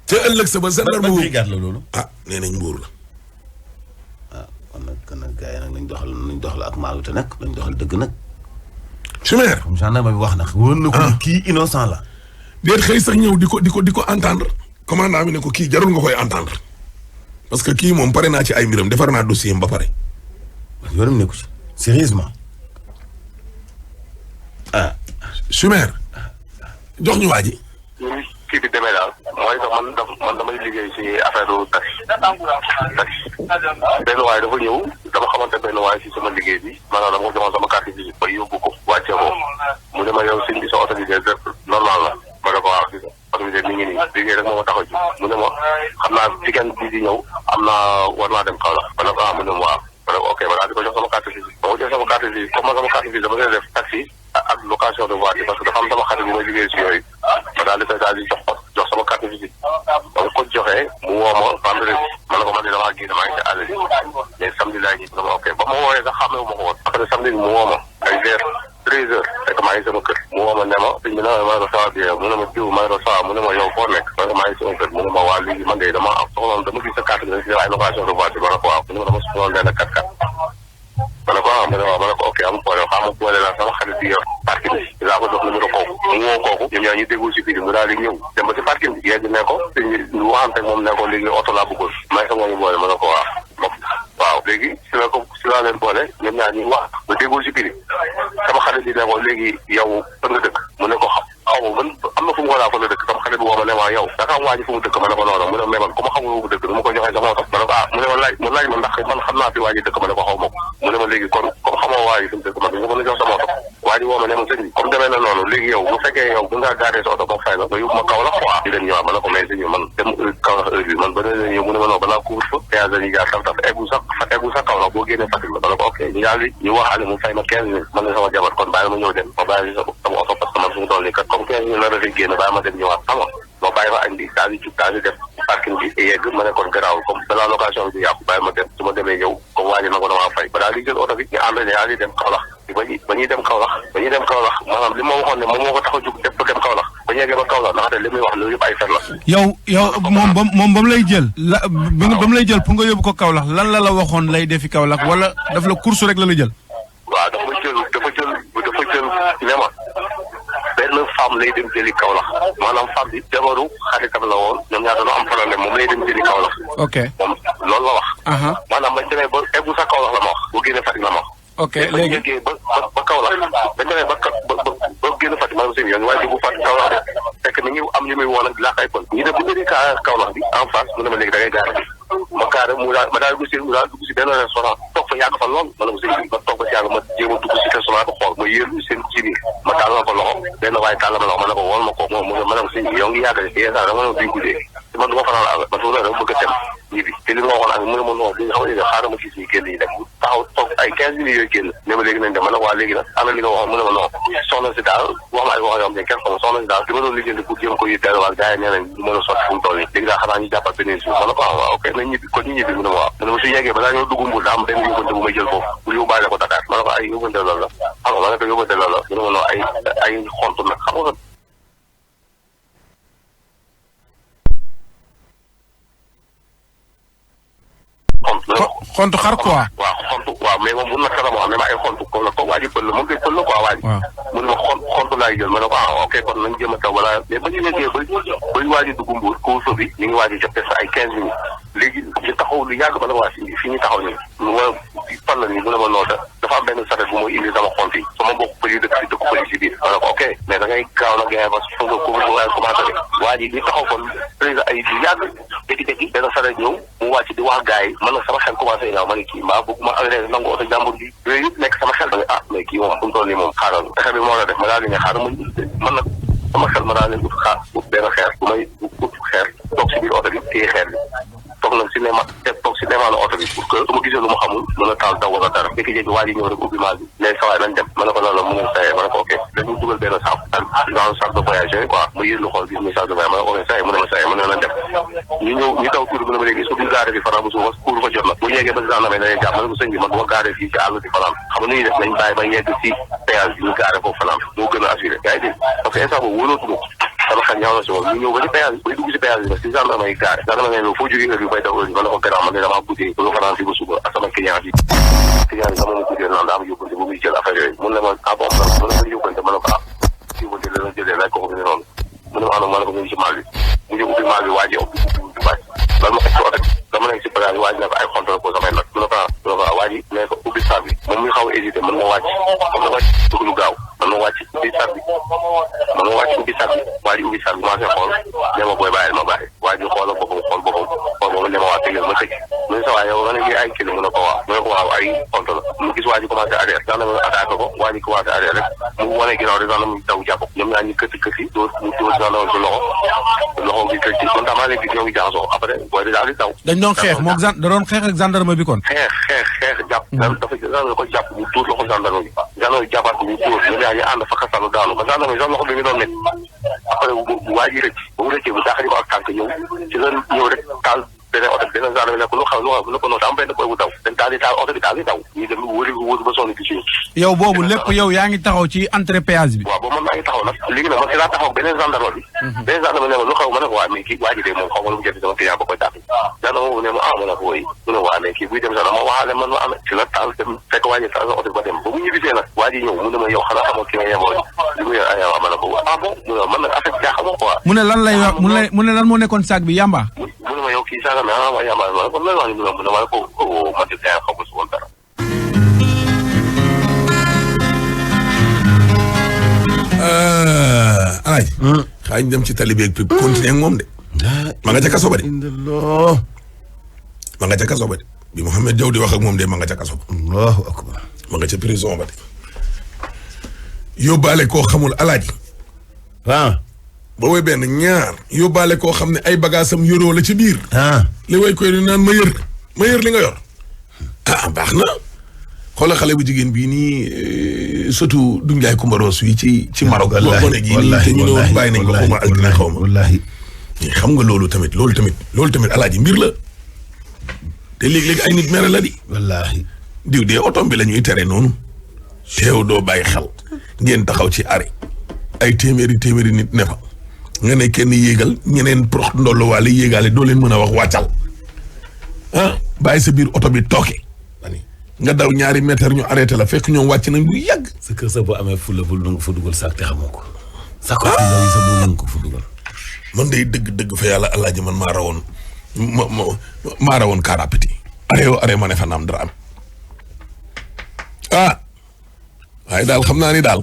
Speaker 5: te ëllëg sa ba gendarme
Speaker 2: ban brigade la loolu.
Speaker 5: nee nañ Mbuur la.
Speaker 2: kon nag gars yi nag nañ doxal ak maalu te nag nañ doxal dëgg nag.
Speaker 5: Chimère.
Speaker 2: comme gendarme bi wax na wóor na ko kii innocent la.
Speaker 5: déet xëy sax ñëw di ko entendre. commandant bi ne ko kii jarul nga koy entendre. parce que kii moom pare naa ci ay mbiram defar naa dossier ba pare.
Speaker 2: yoonam nekku ci sérieusement.
Speaker 5: Chimère. jox ñu waa ji.
Speaker 8: kii bi demee daal mooy que man damay liggéey ci affaire taxi benn waay dafa ñëw dama xamante benn waay ci sama liggéey bi maanaam dama ko joxoon sama carte visite ba yóbbu ko wàcce ko mu ne ma yow sëñ bi sa oto bi de normal la ma ne ko waaw gis nga oto bi de mi ngi nii liggéey rek moo ma tax a ji mu ne ma xam naa weekend bi di ñëw am naa war naa dem Kaolack ma ne ko mu ne ma waaw ma ne ko ok ma daal di ko jox sama carte visite ba ma jox sama carte visite comme sama carte visite dama koy def taxi ak location de voiture parce que dafa am sama xarit bi may liggéey si yooyu ma daal di koy daal di jox sama carte visite ba nga ko joxee mu woo ma vendredi ma ne ko man de damaa génn maa ngi ci àll bi mais samedi laa ji dama ok ba ma woowee sax xamee ma ko woon après samedi mu woo ma ay vers 13 heures fekk maa ngi sama kër mu woo ma ne ma sëñ bi ma ne ko sawa bi mu ne ma diw ma ne ko sawa mu ne ma yow foo nekk ma ne ko maa ngi sama kër mu ne ma waa léegi man de dama soxloon dama gis sa carte bi si ay location de voiture ma ne ko waaw mu ne ma dama soxloon benn 4x4 ma ne ko ma ne waaw ma ne ko ok amul problème xam nga boole la sama xarit bi yor parking bi laa ko jox numéro kooku mu woo kooku ñoom ñaar ñu déglu si biir mu daal di ñëw dem ba si parking bi yegg ne ko ñu waxante moom ne ko léegi oto laa bëggoon may sa moo ñu boole ma ne ko waaw léegi si laa leen boole ñoom ñaar ñaar ñi wax ba déggoo si biir sama xarit bi ne ko léegi yow fan nga dëkk mu ne ko xaw ma man am na fu mu ko laa fa la dëkk sama xarit bi woo ma ne ma yow dafa am waa ji fu mu dëkk ma ne ko noonu mu ne mais man ku ma xamul fu mu dëkk du ma ko joxee sama oto ma ne ko mu ne ma laaj ma ndax man xam naa fi waa ji dëkk ma ne ko xaw ma ko mu ne ma léegi kon comme xamoo waa ji fu mu dëkk man du ma mën a jox sama oto waa ji woo ma ne ma sëñ bi comme demee na noonu léegi yow bu fekkee yow bu ngaa gaaree sa oto ba fay la nga yóbbu ma Kaolack quoi di leen ñëwaat ma ne ko mais sëñ bi man dem Kaolack heure bi man ba ne ñëw mu ne ma non balaa couvre feu péage dañuy jaar taf eggu sax Kaolack boo génnee Fatick la ma ne ko ok ñu daal di ñu waxaale mu fay ma 15 minutes man ne sama jabar kon bàyyi ma ñëw dem ma bàyyi sama oto parce que man suñu toll nii kat comme 15 minutes la rafet génn bàyyi ma dem ñëwaat xam nga ma bàyyi fa añ bi daal di jub daal di def parking bi yegg ma ne kon garaawul comme balaa location bi yàqu bàyyi ma dem su ma demee ñëw comme waa ji na ko damaa fay ba daal di jël oto bi ñu ànd daal di dem Kaolack ba ñuy dem Kaolack maanaam li ma waxoon ne moom moo ko tax a jug def ba dem Kaolack ba ñu yeggee ba Kaolack ndaxte li muy wax loolu yëpp ay fen la.
Speaker 9: yow moom ba mu lay jël. ba mu lay jël pour nga yóbbu ko Kaolack lan la waxoon lay defi Kaolack wala daf la course rek la jël.
Speaker 8: waaw dafa jël ne ma benn femme lay dem jëli Kaolack maanaam femme bi jabaru xaritam la woon ñoom ñaar dañoo am problème moom lay dem jëli Kaolack.
Speaker 9: ok
Speaker 8: moom loolu la wax. maanaam bañ demee ba eggu sa Kaolack la ma wax boo génnee Fatick la ma wax.
Speaker 9: ok léegi
Speaker 8: bañ yeggee ba Kaolack bañ demee ba génn Fatick maanaam seen yoon waaye dugg Fatick Kaolack de fekk ni ñu am ñu muy woon ak laa koy kon ñu dem bu jëlee Kaolack bi en face mu ne ma léegi da ngay gaare bi ma gaare ma daal dugg si benn restaurant toog fa yàgg fa lool ma ne ko sëñ bi ma toog fa si yàgg ma jéem a dugg si restaurant bi xool ma yéerlu seen ci biir ma taal ma ko loxo benn waaye taal ma loxo ma ne ko wol ma ko ma ne ko sëñ bi yow ngi yàgg de yéen sax dama ne duñ guddee te man du ma fanaan la man fu ne dama bëgg a dem ñibbi te li ma waxoon ak mu ne ma non li nga xam ne xaaral ma gis ñu génn yi dem taxaw toog ay 15 minutes yooyu génn ne ma léegi nañ dem ma ne ko waa léegi nag ana li nga waxoon mu ne ma non soxna si daal wax ma ay wax yoo xam ne kenn xamul soxna si daal li ma doon liggéeyante pour jéem ko yi delluwaat gars yi nee nañ du mën a sotti fu mu toll nii léegi daal xanaa ñu jàppal beneen jour ma ne ko waaw ok nañ ñibbi kon ñu ñibbi mu ne ma waaw mu ne ma su yeggee balaa ñoo dugg Mbour daa am benn yóbbante bu may jël foofu pour yóbbaale ko Dakar ma ne ko ay yóbbante loolu la xam nga ma ne ko yóbbante loolu la mu ne ma non ay xontu nag xam nga
Speaker 9: xontu xar quoi.
Speaker 8: waaw xontu waaw mais moom bu naka la ma wax ne ma ay xontu comme la ko waa ji pël la moom koy pël la quoi waa ji. mu ne ma xontu laay jël ma ne ko ok kon nañ jéem a taw balaa mais ba ñu nekkee ba waaj a dugg Mbour couvre-feu bi ñu ngi waaj a jot sa ay 15 minutes léegi ñu taxaw lu yàgg ba la waa fi ñu taxaw nii lu ma fan la nii mu ne ma noota dafa am benn saret bu muy indi sama xont yi sama mbokk pël yi dëkk si dëkk pël yi si biir ma ne ko ok mais da ngay gaaw na gars parce que foog nga couvre-feu waaye commencé rek waa ji ñu taxaw kon président ay lu yàgg jékki-jékki benn saret ñëw mu wàcc di wax gars yi man nag sama xel commencé ñaaw ma ne kii mbaa bëgg ma agré nangu oto jàmbur bi yooyu yëpp nekk sama xel da nga mais kii moom fu mu toll nii moom xaaral pexe bi moo la def ma daal di ne xaaral man nag sama xel ma daal leen ut benn xeer bu may ut xeer toog si biir oto bi téye xeer bi toog nag toog si neemaanu oto bi pour que su ma gisee lu ma xamul mën a taal daw wala dara jékki-jékki waa ji ñëw rek ubbi maal bi léegi sawaay nañ dem ma ne ko loolu mu ngi sayee ma ne ko ok dañu dugal benn sac de voyage quoi mu yër lu xool gis muy sac de voyage ma ne ko sayee mu ne ma sayee ma ne nañ dem ñu daw tuuti bi ne ma léegi su duñ gaare bi fanaan bu suba pour fa jot na bu yeggee ba si daan namee dañuy jàpp ma ne ko sëñ bi man du ma gaare fii ci àll di fanaan xam nga nu ñuy def nañ bàyyi ba yegg si péage bi ñu gaare foofu fanaan moo gën a assuré yaa ngi dégg parce que instant boobu wóolootu sama xel ñaaw na si moom ñu ñëw ba ci péage bi bay dugg si péage bi nag si gendarme yi gaare gendarme yi foo jógee heure bi bay daw heure bi ma ne ko gannaaw man de damaa guddee ba fanaan si ba suba ak sama client yi sama ma guddee naan daa am yóbbante bu muy jël affaire yooyu mun na ma bon mu ne ma yóbbante ma ne ko yóbbante la la jëlee laaj ko ko noonu mu ne ma ne ko mu ngi ci maal bi mu ñëw ubbi maal bi waa ji ubbi wàcc lan ma teg si oto bi dama nekk si péage waa ji ne ko ay xontal ko samay nag mu ne ko waa ji ne ko ubbi sac bi moom muy xaw a hésité mën na wàcc comme na wàcc dugg lu gaaw mën na wàcc ubbi sac bi mën na wàcc ubbi sac bi waa ji ubbi sac bi commencé xool ne ma booy bàyyil ma bàyyi waa ji xoolal boppam ne ma waa tëjal ma tëj mu ne sa waa yow nga ne ay kilo mu ne ko waaw ay xontal la mu gis waa ji commencé arrière dax na ma attaqué ko waa ji commencé arrière rek mu wane ginnaaw rek dax na mu daw jàpp ñoom ñaar ñu këti dóor gendarme si loxo bi këti man damaa leen gis ñoo ngi jaxasoo après booy di daal di daw
Speaker 9: dañ doon xeex moom da doon xeex ak gendarme bi kon
Speaker 8: xeex jàpp dafa gendarme ko jàpp mu dóor loxo gendarme bi gendarme bi jàppaat ko mu dóor ñoom ñaar ñu ànd fa xasalu daanu ba gendarme bi sax loxo bi mi doon métti après waa ji rëcc ba mu rëccee bu daaxali ko ak tànk ñëw ci la ñëw rek taal beneen oto bi beneen gendarme bi ne ko lu xaw ne ko noonu am benn boy bu daw dañ daal di taal oto bi daal di daw ñu dem wëri ba sonn gis ñu
Speaker 9: yow boobu lépp yow yaa ngi taxaw ci entrée péage bi
Speaker 8: waaw boobu man maa ngi taxaw nag léegi nag man si laa taxaw beneen gendarme bi beneen gendarme ne ma lu xaw ma ne ko waa mais kii waa ji de moom xaw ma lu mu jënd sama client ba koy tàpp gendarme boobu ne ma ma ne ko woy mu ne waa mais kii buy dem sax dama waxaale man ma am si la taal dem fekk waa ji taal sa oto bi ba dem ba mu ñibbisee nag waa ji ñëw mu ne ma yow xanaa xamoo ki nga yeboo li mu yor ayawa ma ne ko bon mu ne man nag affaire jaaxal ma quoi
Speaker 9: mu ne lan lay wax mu ne lan moo nekkoon sac bi yamba
Speaker 8: mu ne ma yow kii saaga mais waa yamba ma ne ko lay wax ni mu ne ma ne ko man de xaw ma si woon dara
Speaker 5: bañ dem ci tali beeg pip continuer ak moom de. ma nga ca kaso ba de. ma nga ca kaso ba de bi Mouhamed Diaw di wax ak moom de ma nga ca kaso ba.
Speaker 2: Allahu akbar.
Speaker 5: ma nga ca prison ba de. yóbbaale koo xamul alaaji.
Speaker 2: ah.
Speaker 5: boobu benn ñaar. yóbbaale koo xam ne ay bagaasam yoroo la ci biir. li way koy naan ma yër li nga yor. baax na. xoolal xale bu jigéen bii nii surtout du Ndiaye Coumba Rose yi ci Maroc. wallaahi wallaahi te ñu ne woon bàyyi nañ ko xaw ma altine xaw ma. wallaahi. xam nga loolu tamit alaaji mbir la. te léegi-léegi ay nit mere la di.
Speaker 2: wallaahi.
Speaker 5: diw dee otom bi la ñuy tere noonu. teew doo bàyyi xel. ngeen taxaw ci arrêt. ay téeméeri nit ne fa. nga ne kenn yéegal ñeneen prox ndollu waale yéegaale doo leen mën a wax wàccal. bàyyi sa biir oto bi tooke. nga daw ñaari mètre ñu arrêté la fekk ñoom wàcc nañ bu yàgg.
Speaker 2: sa kër sa boo amee fulla bul nangu fa dugal saak te xamoo ko. saak ko sa bul nangu ko fa dugal.
Speaker 5: man day dëgg fa yàlla alaaji man maa rawoon car rapide. arrêt ma ne fa naam dara am. waaye daal xam naa ni daal.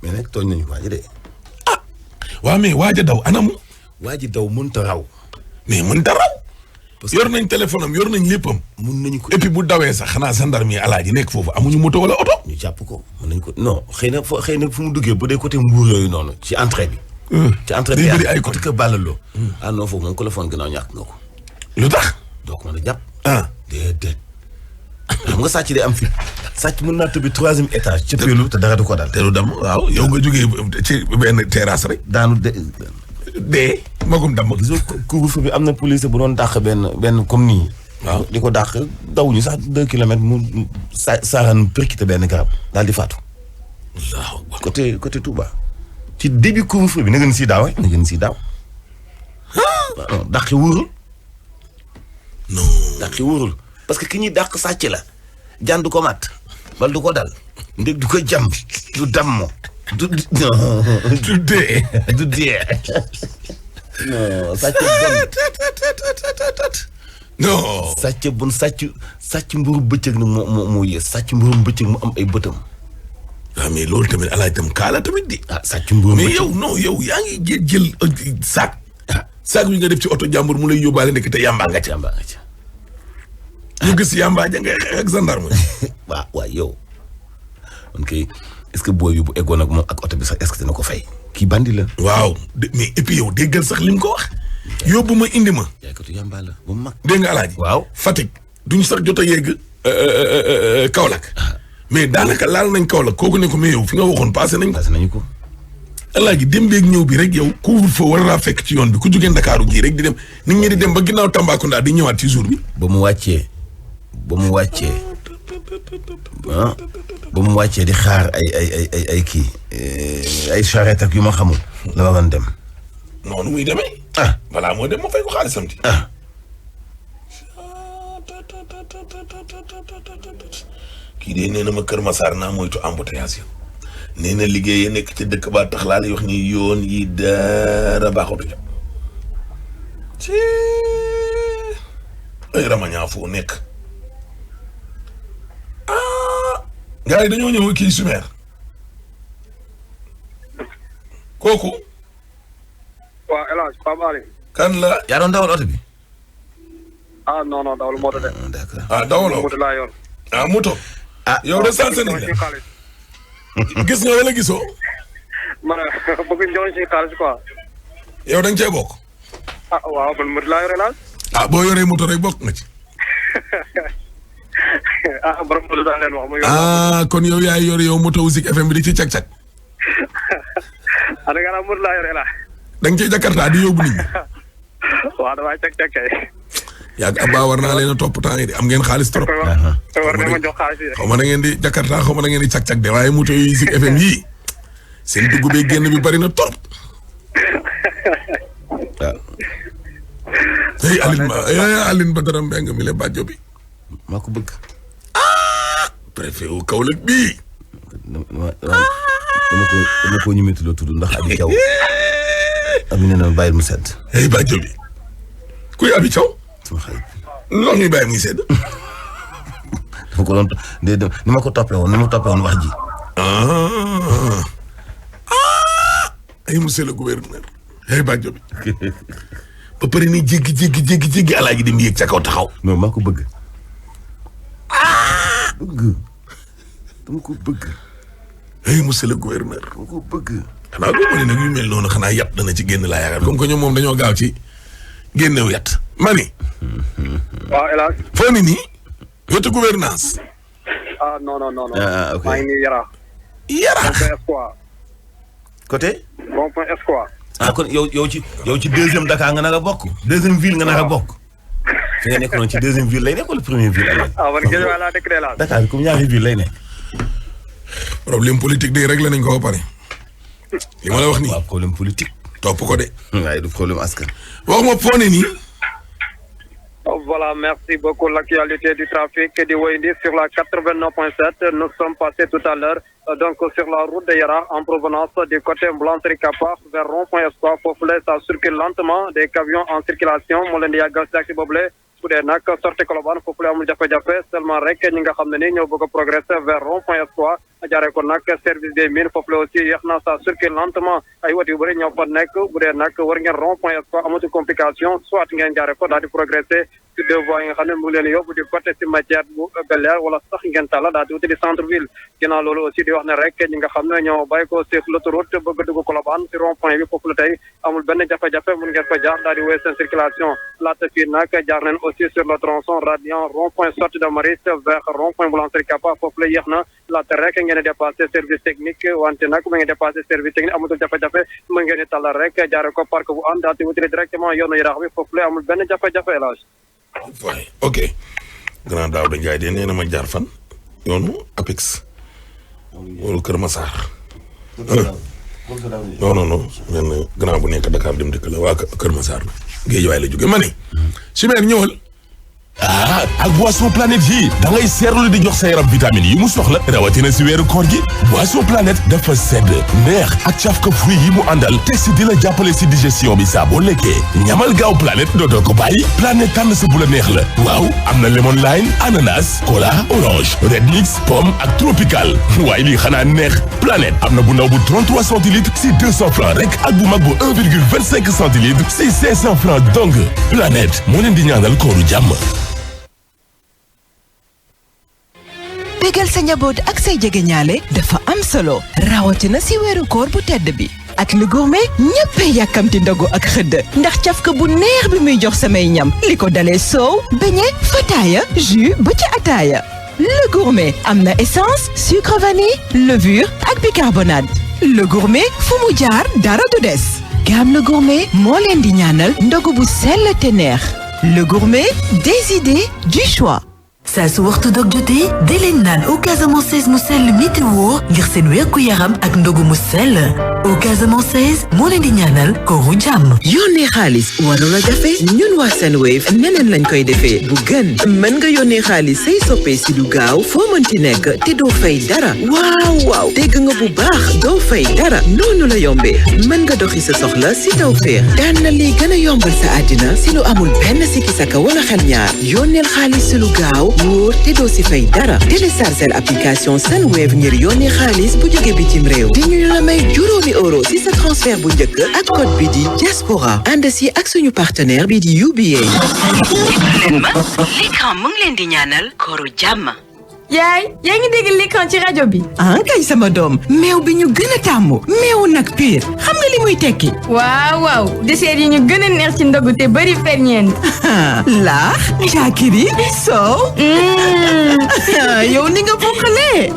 Speaker 2: mais nag tooñ nañu waaji de.
Speaker 5: waa mais waaja daw anam.
Speaker 2: waaji daw mënut a raw.
Speaker 5: mais mënut a raw. yor nañ téléphone am yor nañ léppam.
Speaker 2: mun nañu ko
Speaker 5: et puis bu dawee sax xanaa gendarme yi alaaji nekk foofu amuñu moto wala oto.
Speaker 2: ñu jàpp ko mën nañ ko non xëy na fu mu duggee bu dee côté Mbour yooyu noonu ci entrée bi. ci entrée bi
Speaker 5: bëri ay côté
Speaker 2: que Balalo. Non foofu moom téléphone ginnaaw ñàkk nga ko.
Speaker 5: lu tax.
Speaker 2: doo ko mën a jàpp. déedéet. xam nga sàcc day am fi. sàcc mën naa tëbbi 3e étage. ci peelu te dara du ko dal.
Speaker 5: te du dem waaw yow nga jógee ci benn terrasse rek.
Speaker 2: daanu
Speaker 5: dee magum damm.
Speaker 2: gisoo couvre-feu bi am na police bu doon dàq benn comme nii.
Speaker 5: waaw
Speaker 2: di ko dàq dawuñu sax 2 kilomètres mu saaraan percuté benn garab daal di faatu.
Speaker 5: waaw
Speaker 2: côté Touba. ci début couvre-feu bi na ngeen si daaw na ngeen si daaw. non dàqi wóorul.
Speaker 5: non
Speaker 2: dàqi wóorul parce que ki ñuy dàq sàcc la. jaan du ko mat. bal du ko dal. ndég du ko jàmm. du damm. du dee. du dee. non sàcc bon.
Speaker 5: non.
Speaker 2: sàcc bon sàcc mburu bëccëg nag moo yées sàcc mburu bëccëg mu am ay bëtam.
Speaker 5: waaw mais loolu tamit alaay tam kaala tamit di.
Speaker 2: sàcc mburu bëccëg
Speaker 5: mais yow non yow yaa ngi jël saak. saak bi nga def ci oto jàmbur mu lay yóbbaale nekk te yàmbaa nga ci. ñu gis yàmbaa ja ngay xeex ak gendarme.
Speaker 2: waaw yow. ok est-ce que booy bi bu eggoon ak moom ak oto bi sax est-ce que dina ko fay. kii bandi la.
Speaker 5: waaw mais et puis yow déggal sax lim ko wax. yóbbu ma indi ma.
Speaker 2: jaaykatu yàmbaa la ba mu mag.
Speaker 5: dégg nga alaaji.
Speaker 2: waaw
Speaker 5: Fatick duñ sax jot a yegg. Kaolack. mais daanaka laal nañ Kaolack kooku ne ko mais yow fi nga waxoon passé nañ ko.
Speaker 2: passé nañu ko.
Speaker 5: alaaji dem beeg ñëw bi rek yow couvre-feu war naa fekk ci yoon bi ku jógee Ndakaaru gii rek di dem nit ñi di dem ba ginnaaw Tambacounda di ñëwaat ci jour bi.
Speaker 2: ba mu wàccee di xaar ay kii ay charrette ak yu ma xamul. la waroon dem.
Speaker 5: noonu muy demee. balaa moo dem ma fay ko xaalisam ci. kii de nee na ma Kër Massar naa moytu embouteillage yi. nee na liggéey nekk ci dëkk ba tax laa lay wax ni yoon yi dara baaxatu ca. ay ramañaa foo nekk. gars yi dañoo ñëw kii Sumer. kooku.
Speaker 10: waaw El Hadj Pape Alé.
Speaker 5: kan la.
Speaker 2: yaa doon dawal oto bi.
Speaker 10: non dawal moto de.
Speaker 2: d'accord.
Speaker 5: dawaloo
Speaker 10: moto laa yor.
Speaker 5: moto. yow de sensé nañ la. gis nga wala gisoo.
Speaker 10: man bëgg jox ci xaalis quoi.
Speaker 5: yow da nga cee bokk.
Speaker 10: waaw man moto laa yor El Hadj.
Speaker 5: boo yoree moto rek bokk nga ci.
Speaker 10: borom moto daa leen wax mu yor.
Speaker 5: kon yow yaay yor yow moto Zik FM bi di ci cag-cag.
Speaker 10: da nga moto laa yor El Hadj.
Speaker 5: da nga ciy Jakarta di yóbbu nit ñi.
Speaker 10: waaw damay cag-cag kay.
Speaker 5: yàgg Abba war naa leen a topp temps yi de am ngeen xaalis trop.
Speaker 10: war na ma jox xaalis yi.
Speaker 5: xaw ma da ngeen di Jakarta xaw ma da ngeen di cag-cag de waaye moto yi Zik FM yii seen dugg bee génn bi bari na trop.
Speaker 2: waaw.
Speaker 5: hey Aline Badara Mbengue mi le bàjjo bi.
Speaker 2: maa ko bëgg.
Speaker 5: préfet wu Kaolack bii.
Speaker 2: dama ko ñëmetu la tudd ndax Abi Thiaw. Abi nee na bàyyil mu sedd.
Speaker 5: hey bàjjo bi. kuy Abi Thiaw.
Speaker 2: sama xarit.
Speaker 5: loolu ñuy bàyyi muy sedd.
Speaker 2: dama ko doon ni ma ko toppee woon wax ji.
Speaker 5: ay monsieur le gouverneur ay bàjjo bi ba pare ni jéggi alaaji dem yéeg ca kaw taxaw.
Speaker 2: non maa ko bëgg. dama ko bëgg.
Speaker 5: ay monsieur le gouverneur.
Speaker 2: dama ko bëgg.
Speaker 5: xanaa doo ne nag yu mel noonu xanaa yat dana ci génn laa yaakaar comme que ñoom moom dañoo gaaw ci génnew yat mani.
Speaker 10: waaw El Hadj.
Speaker 5: foo ni nii. wetu gouvernance.
Speaker 10: ah non.
Speaker 2: ok
Speaker 10: maa ngi nii Yara. Rond-point Espoir.
Speaker 2: côté.
Speaker 10: Rond-point Espoir.
Speaker 2: kon yow ci deuxième Dakar nga nar a bokk. deuxième ville nga nar a bokk. fi nga nekk noonu ci deuxième ville lay nekk wala première ville.
Speaker 10: man Guédiawaye laa dëkk de la.
Speaker 2: Dakar comme ñaari ville lay nekk.
Speaker 5: problème politique de réglé nañ ko ba pare. li ma la wax nii.
Speaker 2: waaw problème politique.
Speaker 5: topp ko de.
Speaker 2: waaye du problème askan.
Speaker 5: waxuma foo ne nii.
Speaker 10: Voilà, merci beaucoup. L'actualité du trafic de Wayndi sur la 89.7. Nous sommes passés tout à l'heure donc sur la route de Yara en provenance du côté Blanc-Tricapar vers Rond-Point Espoir. Foofu ça circule lentement, des camions en circulation. Moo leen di yàggal si boobule su dee nag sortie Colobane foofu amul jafe-jafe seulement rek ñi nga xam ne ni ñoo bëgg a progresser vers Rond-Point Espoir. jaaree ko nag service des mines foofu la aussi yéex na ça circule lentement ay wat yu bëri ñoo fa nekk bu dee nag war ngeen Rond-Point Espoir amatu complication soit ngeen jaaree ko daal di progresser ci deux voies yi nga xam ne mu ngi leen yóbbu di côté cimetière bu Bel-Air wala sax ngeen tàlla daal di wuti di centre ville ginnaaw loolu aussi di wax ne rek ñi nga xam ne ñoo bàyyi ko sur l'autoroute bëgg a dugg Colobane ci Rond-Point bi foofu la tey amul benn jafe-jafe mun ngeen fa jaar daal di wéy seen circulation laata fii nag jaar nañ aussi sur le tronçon radiant Rond-Point sortie de Maris vers Rond-Point Blanc-Tricapar foofu la yéex na laata rek ngeen dépassé service technique wante nag mu ngi dépassé service technique amatul jafe-jafe mu ngeen di tàllal rek jaare ko parc bu ànd daal di wutali directement yoonu Yaraax bi foofu la amul benn jafe-jafe élage
Speaker 5: waaye ok grand daaw da Njaay de nee na ma jaar fan yoonu Apex wala Kër Massar non benn grand bu nekk Dakar dem dëkk la waa Kër Massar la Géejawaay la jóge ma ne Chimère ñëwal
Speaker 11: ak boisson planète yi da ngay seerlu di jox sa yaram vitamine yi mu soxla rawatina si weeru koor gi boisson planète dafa sedd neex ak cafka fruit yi mu àndal te si di la jàppale si digestion bi saa boo lekkee ñamal gaaw planète dootoo ko bàyyi planète tànn sa bu la neex la waaw am na lemon lime ananas cola orange red mix pomme ak tropical waaye lii xanaa neex planète am na bu ndaw bu 33 centilitres si 200 francs rek ak bu mag bu 1,25 centilitres si 500 francs dong planète moo leen di ñaanal kooru jàmm.
Speaker 1: bégal sa njaboot ak say jegeñaale dafa am solo rawatina si weeru koor bu tedd bi ak Le Gourmet ñëppay yàkkamti ndogu ak xëdd ndax cafka bu neex bi muy jox samay ñam li ko dalee soow beñe fataaya jus ba ci ataaya Le Gourmet am na essence sucre vanille levure ak bicarbonate Le Gourmet fu mu jaar dara du des gamme Le Gourmet moo leen di ñaanal ndogu bu sell te neex Le Gourmet des idées du choix.
Speaker 12: saa su waxtu dog jotee dee leen naan au Casamance mu sell mi te wóor ngir seen wérgu yaram ak ndogu mu sell au Casamance moo leen di ñaanal kooru jàmm.
Speaker 13: yónnee xaalis warul a jafe ñun waa Senwave neneen lañ koy defee bu gën mën nga yónnee xaalis say soppee si lu gaaw foo mënti nekk te doo fay dara waaw dégg nga bu baax doo fay dara noonu la yombee mën nga doxi sa soxla si Tawfekh daan na lii gën a yombal sa àddina si lu amul benn sikki saka wala xel ñaar yónneel xaalis si lu gaaw wóor te doo si fay dara téléchargeel application Senwave ngir yónnee xaalis bu jóge bitim réew di ñu la may €juróomi si sa transfert bu njëkk ak code bi di diaspora ànd si ak suñu partenaire bi di UBA.
Speaker 1: leen ma l'écran mu ngi leen di ñaanal kooru jàmm.
Speaker 14: yaay yaa ngi dégg l'écran ci rajo bi.
Speaker 1: ah kay sama doom meew bi ñu gën a tàmmu meewu nag pur xam nga li muy tekki.
Speaker 14: waaw dessert yi ñu gën a neex ci ndogu te bari ferñeent.
Speaker 1: laax caakiri soow. yow ni nga bokkalee.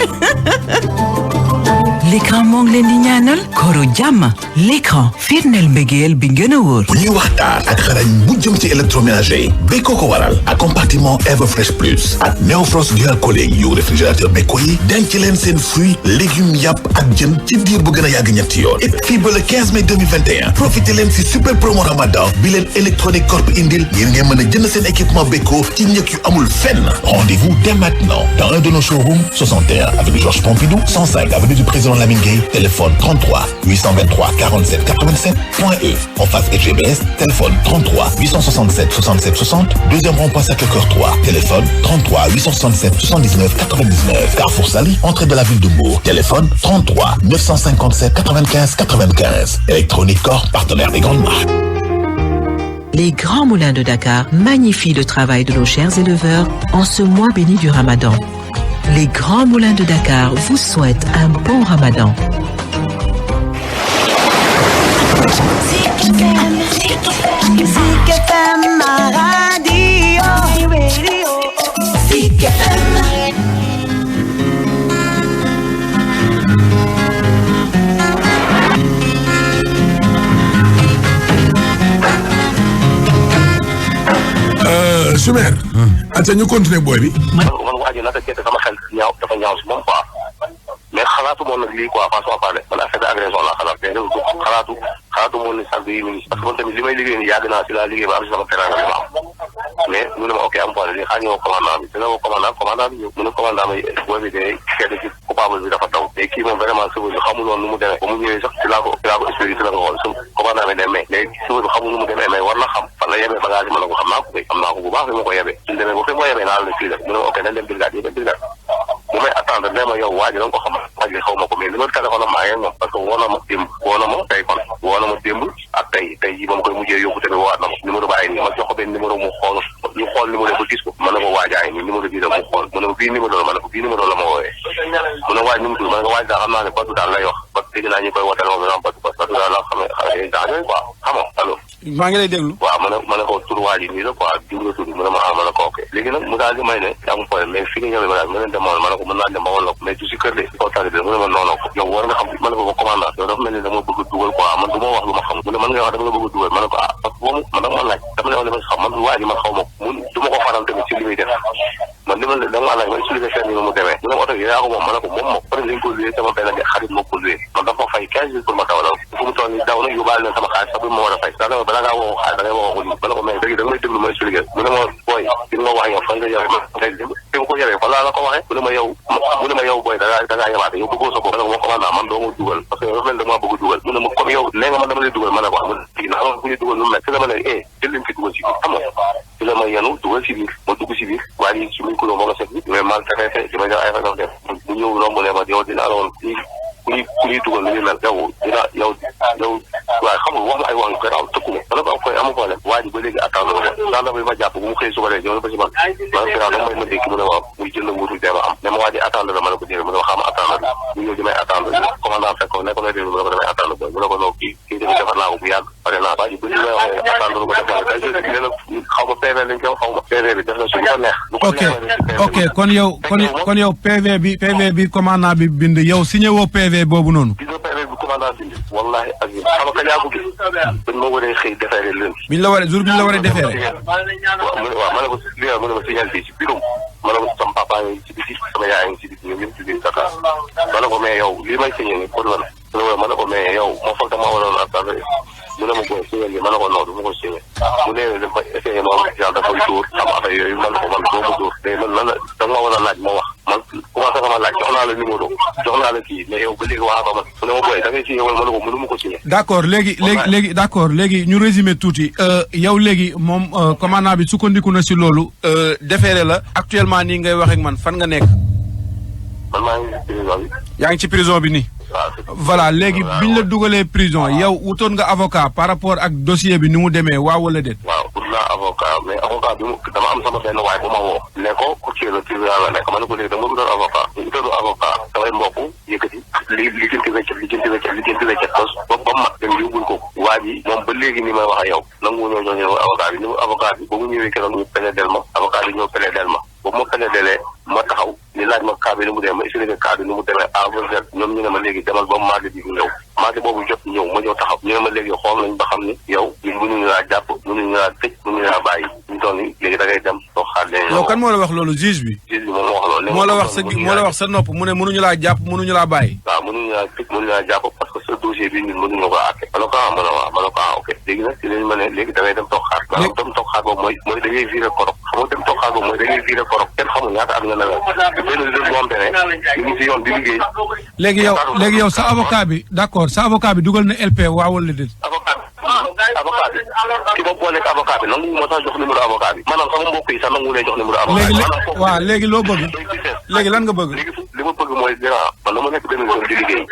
Speaker 1: l'écran moo ngi leen di ñaanal kooru jàmm l'écran firndeel mbëggeel bi gën a wóor.
Speaker 15: bu ñuy waxtaan ak xarañ bu jëm ci électroménager Beko ko waral ak compartiment Everfresh Plus ak Neofrost dual cooling yu réfrigérateur Beko yi denc leen seen fruits légumes yàpp ak jën ci diir bu gën a yàgg ñetti yoon. et puis ba le 15 mai 2021 profité leen si super promo Ramadan bi leen Electronic Corp indil ngir ngeen mën a jënd seen équipement Beko ci njëkk yu amul fenn. Rendez-vous dès maintenant dans un de nos showrooms 61 avenue Georges Pompidou 105 avenue du Président Lamine Gueye, téléphone 33 823 47 87. Point E, en face SGBS, téléphone 33 867 67 60. Deuxième rond-point Sacré-Cœur 3, téléphone 33 867 79 99. Carrefour Saly, entrée de la ville de Mbour, téléphone 33 957 95 95. Electronic Corp, partenaire des grandes marques.
Speaker 13: Les grands moulins de Dakar magnifient le travail de nos chers éleveurs en ce mois béni du Ramadan. Les grands moulins de Dakar vous souhaitent un bon Ramadan.
Speaker 4: Zik FM, ma radio. Zik FM.
Speaker 5: Soumer. ati ñu continuer booy bi.
Speaker 8: man waa ji naka kete sama xel ñaaw dafa ñaaw si moom quoi mais xalaatu moom nag lii quoi façon parler man affaire d'agression la xalaat mais xalaatu moom ni sax yi nii parce que man tamit li may liggéey nii yàgg naa si laa liggéey ba am si sama terrain bi ma am mais mu ne ma ok am point li xaar ñëw commandant bi dina ko commandant bi ñëw mu ne commandant bi booy bi de kenn ci coupable bi dafa taw mais kii moom vraiment sëba bi xamul woon nu mu demee ba mu ñëwee sax si laa ko expliqué si la ko xool commandant bi ne mais sëba bi xamul nu mu demee mais war na xam fan la yebee bagage ma ne ko xam naa ko bu baax bi ma ko yebee suñu demee ba fi ma yebee naa la fii def mu ne ma ok nañ dem brigade yi dem brigade mu may attendre ne ma yow waa ji da nga ko xam waa ji xaw ma ko mais numéro téléphone am maa ngi moom parce que woo na ma tey kon woo na ma démb ak tey yi ba ma koy mujjee yóbbu tamit waat na ma numéro bàyyi nii ma jox ko benn numéro mu xool ñu xool numéro ba gis ko ma ne ko waajaay nii numéro bii da mu xool mu ne bii numéro la ma ne ko bii numéro la ma woowee mu ne waaj nu mu tudd ma ne ko waaj daal xam naa ne Badou daal lay wax ba dégg naa ñu koy wooteel ma vraiment Badou daal la xam ne daa yooyu quoi xam nga allo
Speaker 9: maa ngi lay déglu
Speaker 8: waaw ma ne ko tur waa ji nii la quoi diw la tudd mu ne ma ma ne ko ok léegi nag mu daal di may ne amul problème mais fi nga ñëwee ma daal ma leen demoon ma ne ko mën naa dem ma woon la ko mais du si kër de si kaw tali bi mu ne ma noonu ko yow war nga xam ma ne ko ba commandant yow dafa mel ni dama bëgg dugal quoi man du ma wax lu ma xam mu ne man nga wax dama la bëgg dugal ma ne ko parce que boobu man dama ma laaj dama ne wax li ma xam man waa ji man xaw ma ko mun du ma ko faral tamit ci li muy def man dama ma laaj ma expliqué seen ni mu demee mu ne ma oto yi yaa ko moom ma ne ko moom moo peut être dañ ko loué sama benn xarit moo ko loué man dafa ma fay 15 jours pour ma dawalal fu mu toll nii daw na yóbbaale leen sama xaalis sax bi ma war a fay daa dama balaa ngaa woo xaalis da ngay woo ko nii ma ne ko mais léegi da nga may déglu ma expliqué mu ne ma booy di nga wax yow fan nga yore ma ngay dem fi nga ko yoree fan laa la ko waxee mu ne ma yow booy da ngaa yabaate yow bëggoo sa bopp ma ne ko ma commandant man doo ma dugal parce que dafa mel da maa bëgg dugal mu ne ma comme yow nee nga man dama lay dugal ma ne ko amul léegi naa bu ñu dugal nu mu mel si dama ne jël leen fi dugal si biir xam nga si la may yenu dugal si biir ma dugg si biir waa ji si muy kuloo moo nga set bi mais mal traité si ma jox ay fa def mu ñëw romb ne ma yow dinaa la woon ku ñuy dugal lu ñu mel yow waaye xam nga wax ma ay wax yu garaaw tëkku ma dana ko am koy amu problème waa ji ba léegi attendre ma gendarme bi ma jàpp bu mu xëy suba léegi ñëw na ba si man garaaw dama may ma dékki mu ne ma muy jënd nguutu dee ma am ne ma waa ji attendre la ma ne ko déedéet mu ne ma xam attendre mu ñëw di may attendre commandant fekk ko ne ko lay déglu mu ne ko damay attendre ba mu ne ko non kii tamit defar naa ko bu yàgg pare naa waa ji ba li may waxee attendre ko def naa nee na xaw ma PV lañ koy xaw ma PV bi def na su ko neex
Speaker 9: ok kon yow PV bi commandant bi bind yow signé woo PV boobu noonu
Speaker 8: wallahi ak xam nga yaa ko gis dañ ma waree xëy defeere leen
Speaker 9: biñ la waree jour biñ la waree defeere
Speaker 8: waaw ma ne ko li mu ne ma signal fii ci bureau ma ne ko sama papa ngi ci biti sama yaay ngi ci biti ñoom ñëpp ci biir Dakar ma ne ko mais yow lii may signé ni pour lan ma ne ko mais yow ma foog dama waroon attendre mu ne ma ko signé li ma ne ko non du ma ko signé mu ne dafa essayé noonu yàlla dafay dóor am affaire yooyu man ko man doo ma dóor mais man lan da nga ma war a laaj ma wax man commencé sama laaj jox naa la numéro jox naa la kii mais yow ba léegi waxaa ba man mu ne ma booy da ngay signé wala ma ne ko mënu ma ko signé
Speaker 9: d'accord léegi d'accord léegi ñu résumé tuuti yow léegi moom commandant bi sukkandiku na si loolu defeere la actuellement nii ngay wax ak man fan nga nekk
Speaker 8: man maa ngi ci prison bi
Speaker 9: yaa ngi ci prison bi nii voilà léegi biñ la dugalee prison yow wutoon nga avocat par rapport ak dossier bi ni mu demee waaw wala déet
Speaker 8: waaw ut naa avocat mais avocat bi dama am sama benn waay bu ma woo ne ko courtier la tribunal la nekk ma ne ko léegi dama utoon avocat ñu utoon avocat samay mbokk yëkkati lijjanti weccet ba mat dem yóbbul ko waa ji moom ba léegi ni may wax ak yow nangu ñoo jox avocat bi ni avocat bi ba mu ñëwee keroog ñu pélédel ma avocat bi ñoo pélédel ma ba ma pélédelee ma taxaw ni laaj ma cas bi ni mu demee ma expliqué cas bi ni mu demee A ba Z ñoom ñu ne ma léegi demal ba mardi bi ñëw mardi boobu jot ñëw ma ñëw taxaw ñu ne ma léegi xool nañ ba xam ni yow ñun mënuñu laa jàpp mënuñu laa tëj mënuñu laa bàyyi ñu toll ni léegi da ngay dem soo xaar leen
Speaker 9: yow kan moo la wax loolu juge bi
Speaker 8: moom moo wax loolu
Speaker 9: moo la wax sa nopp mu ne mënuñu laa jàpp mënuñu laa bàyyi
Speaker 8: waaw mënuñu laa tëj mënuñu laa jàpp parce que dossier bi ñun mënuñu ko àtte ma ne ko ma ne ko ok léegi nag ci lañ ma ne léegi da ngay dem toog xaar maanaam dem toog xaar boobu mooy da ngay viré korok xam nga dem toog xaar boobu mooy da ngay viré korok kenn xamul ñaata at nga nawel benn jeune boo xam te ne ñu ngi si yoon di liggéey
Speaker 9: léegi yow sa avocat bi d'accord sa avocat bi dugal na LP waaw wala déet
Speaker 8: avocat bi ki ma booleeg avocat bi nangu ma sax jox numéro avocat bi maanaam sama mbokk yi sax nangu lay jox numéro avocat bi
Speaker 9: waaw léegi loo bëgg léegi lan nga bëgg
Speaker 8: li ma bëgg mooy grand man dama nekk benn zone di liggéey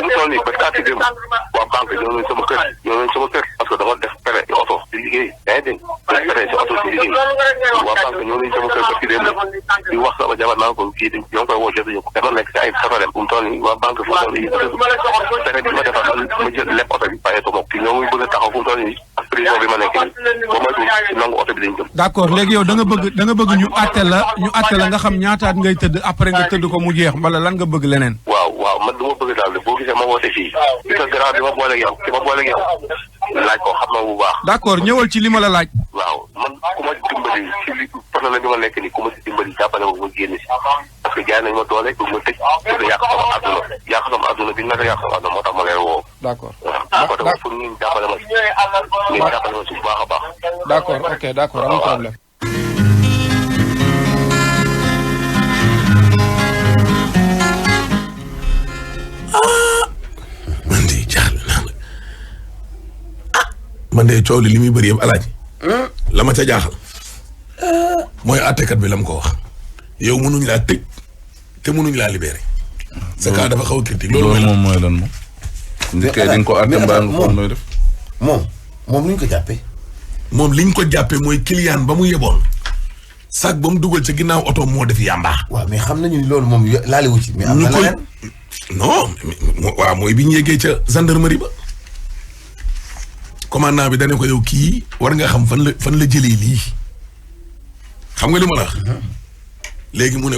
Speaker 8: mu toll nii ba taati dem waa banque ñoo nañ sama kër parce que dama def pere ci oto di liggéey yaa ngi dégg def pere ci oto di liggéey waa banque ñoo nañ sama kër ba ci dem di wax sama jabar naa ko kii ñoo ngi koy woo jotuñu ko dama nekk si ay safarem bu mu toll nii waa banque fu mu toll nii pere bi ma defar ma jël lépp oto bi bàyyee ko moom ki ñoo muy bëgg a taxaw fu mu toll nii ak prison bi ma nekk nii ba moytu nangu oto bi dañ jëm
Speaker 9: d'accord léegi yow da nga bëgg ñu àtte la nga xam ñaataat ngay tëdd après nga tëdd ko mu jeex wala lan nga bëgg leneen
Speaker 8: waaw man du ma bëgg daal boo gisee ma woote fii bi ko grand bi ma booleeg yow laaj ko xam na bu baax
Speaker 9: d'accord ñëwal ci li ma la laaj
Speaker 8: waaw man ku ma dimbali ci li problème bi ma nekk nii ku ma si dimbali jàppale ma génn si parce que jaay nañ ma doole pour ma tëj pour yàq sama adduna bi naka yàq sama adduna moo tax ma lay woo
Speaker 9: d'accord
Speaker 8: waaw ko def pour ngeen jàppale ma si bu baax a baax
Speaker 9: d'accord ok d'accord amul problème
Speaker 5: man de coow li muy bëri yëpp alaaji la ma ca jaaxal mooy àttekat bi la mu ko wax yow mënuñ laa tëj te mënuñ laa libéré. sa cas dafa xaw a critique
Speaker 16: loolu moom mooy lan moom. njëkkee di nga ko àtte mbaa nga ko nooy def.
Speaker 2: moom liñ ko jàppee.
Speaker 5: moom liñ ko jàppee mooy client ba mu yeboon sac ba mu dugal ca ginnaaw oto moo def yàmbaa.
Speaker 2: waaw mais xam nañu ni loolu moom laale wu ci. mais am na leneen
Speaker 5: non waaw mooy bi ñu yeggee ca gendarmerie ba. commandant bi dane ko yow kii war nga xam fan la jëlee lii xam nga li ma la wax léegi mu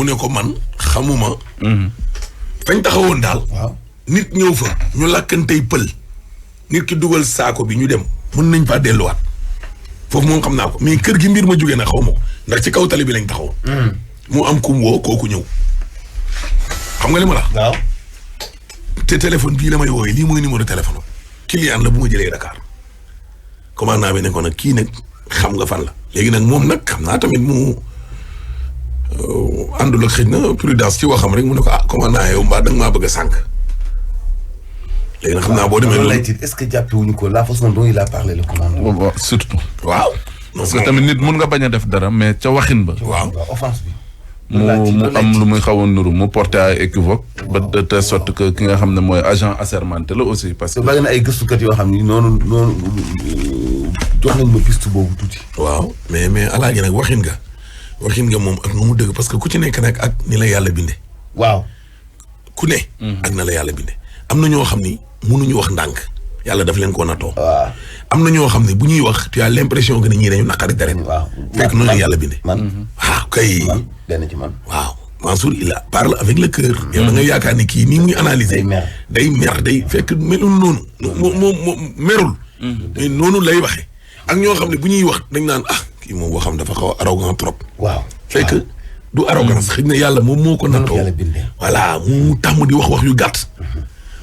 Speaker 5: ne ko man xamuma fañ taxawoon daal nit ñëw fa ñu làkkantey pël nit ki dugal saako bi ñu dem mën nañ faa delluwaat foofu moom xam naa ko mais kër gi mbir ma jógee na xaw ma ko ndax ci kaw tali bi lañ taxawoon mu am kum woo kooku ñëw xam nga li ma la
Speaker 2: waaw
Speaker 5: te téléphone bii la may wooye lii mooy numéro téléphone client la bu ma jëlee Dakar commandant bi ne ko nag kii nag xam nga fan la léegi nag moom nag xam naa tamit mu àndul ak xëy na prudence ci waxam rek mu ne ko commandant yow mbaa da nga maa bëgg a sànq léegi nag xam naa boo demee loolu
Speaker 2: est-ce que jàppe wuñu ko la façon dont il a parlé le commandant
Speaker 16: surtout
Speaker 5: waaw
Speaker 16: parce que tamit nit mun nga bañ a def dara mais ca waxin ba
Speaker 5: waaw
Speaker 2: offense bi
Speaker 16: mu am lu muy xaw a nuru mu porté ay équivoque ba de telle sorte que ki nga xam ne mooy agent assermenté la aussi parce que
Speaker 2: bari na ay gëstukat yoo xam ni noonu jox nañ ma piste boobu tuuti
Speaker 5: waaw mais alaaji nag waxin nga moom ak nu mu dëgg parce que ku ci nekk nag ak ni la yàlla binde
Speaker 2: waaw
Speaker 5: ku ne ak na la yàlla binde am na ñoo xam ni mënuñu wax ndànk yàlla daf leen koo nattoo am na ñoo xam ne bu ñuy wax tu as l'impression que ni ñii dañu naqari deret fekk noonu yàlla binde waaw kay
Speaker 2: benn ci man
Speaker 5: waaw Mansour il parle avec le cœur yow da nga yaakaar ni kii nii muy analyser day mer day fekk melul noonu moom merul mais noonu lay waxe ak ñoo xam ne bu ñuy wax dañ naan kii moom waxam dafa xaw a arrogant trop
Speaker 2: waaw
Speaker 5: fekk du arrogance xëy na yàlla moom moo ko nattoo voilà mu tàmm di wax yu gàtt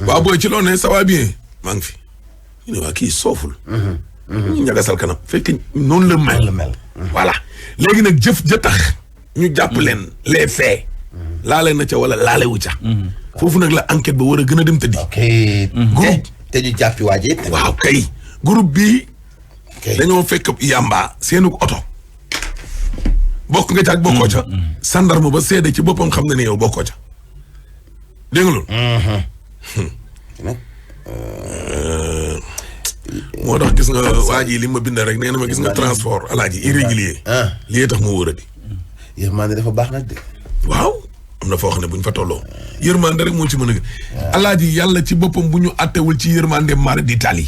Speaker 5: waaw booy ci loolu ne ça va bien maa ngi fi ñu ne waa kii sooful ñu ñagasal kanam fekk noonu la mel voilà léegi nag jëf ja tax ñu jàpp leen les faits laale na ca wala laale wu ca foofu nag la enquête ba war a gën a dem tëddi groupe
Speaker 2: te ñu jàppi waaje
Speaker 5: waaw kay groupe bi dañoo fekk yamba seenu oto bokk nga ca ak bokkoo ca sandarme ba seede ci boppam xam na ne yow bokkoo ca dégg nga loolu moo tax gis nga waa ji li ma bind rek nee na ma gis nga transport alaaji irrégulier lii tax mu wóor a di
Speaker 2: yërmande dafa baax nag de
Speaker 5: waaw am na foo xam ne bu ñu fa tolloo yërmande rek moo ci mën a alaaji yàlla ci boppam bu ñu attewul ci yërmande mara di tali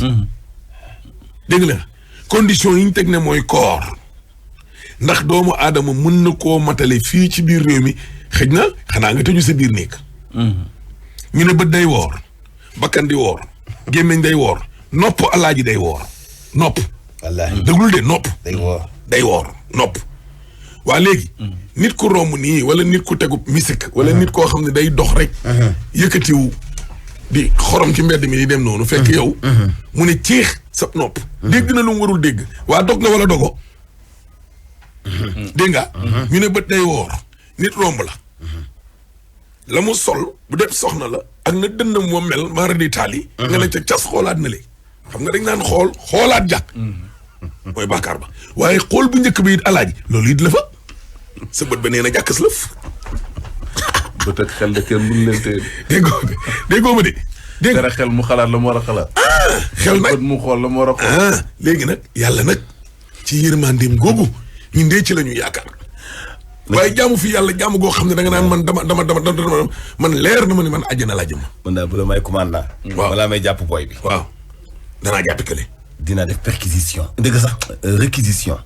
Speaker 5: dégg nga condition yi ñu teg ne mooy koor ndax doomu aadama mën na koo matale fii ci biir réew mi xëj na xanaa nga tëju sa biir néeg ñu ne bët day woor bakkan di woor gémmiñ day woor nopp alaaji day woor nopp
Speaker 2: wallaahi
Speaker 5: dëggul de nopp
Speaker 2: day woor
Speaker 5: nopp waa léegi nit ku romb nii wala nit ku tegu misik wala nit koo xam ne day dox rek yëkkatiwu di xorom ci mbedd mi di dem noonu fekk yow mu ne ciix sa nopp dégg na lu mu warul dégg waa dog nga wala dogo dégg nga ñu ne bët day woor nit romb la mu sol bu def soxna la ak na dënnam moom mel maara di taali nga la ca cas xoolaat na le xam nga dañ naan xoolaat jàkk mooy bàkkaar ba waaye xool bu njëkk bi it alaaji loolu it la fa sa bët ba nee na jàkkas lëf
Speaker 16: bët ak xel de kenn mënu leen téye
Speaker 5: déggoo ma de dégg
Speaker 16: nga xel mu xalaat la mu war a xalaat
Speaker 5: xel nag
Speaker 16: bët mu xool la mu war a xool
Speaker 5: léegi nag yàlla nag ci yërmandeem googu ñun dee ci la ñu yaakaar waaye jaamu fi yàlla jaamu goo xam ne da nga naan man dama man leer na ma ni man àjjana laa jëm
Speaker 2: man daal bu la may commandant
Speaker 5: waaw
Speaker 2: balaa may jàpp booy bi
Speaker 5: waaw danaa jàpp kële
Speaker 2: dinaa def perquisition dëgg sax réquisition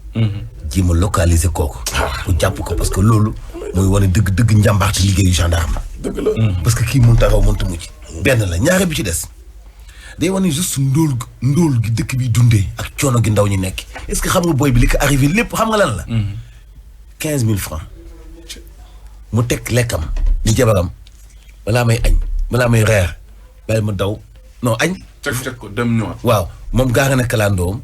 Speaker 2: jéem a localiser kooku pour jàpp ko parce que loolu mooy wane dëgg njàmbaarte liggéeyu gendarme
Speaker 5: dëgg la
Speaker 2: parce que kii mënta raw mënta mujj benn la ñaare bi ci des day wane juste ndóol gi dëkk bi dundee ak coono gi ndaw ñi nekk est-ce que xam nga booy bi li ko arrivé lépp xam nga lan la 15 000 francs mu teg lekkam ni jabaram balaa may añ balaa may reer bàyyi ma daw non añ
Speaker 16: teg ko dem ñëwaat
Speaker 2: waaw moom gaara na kalandoom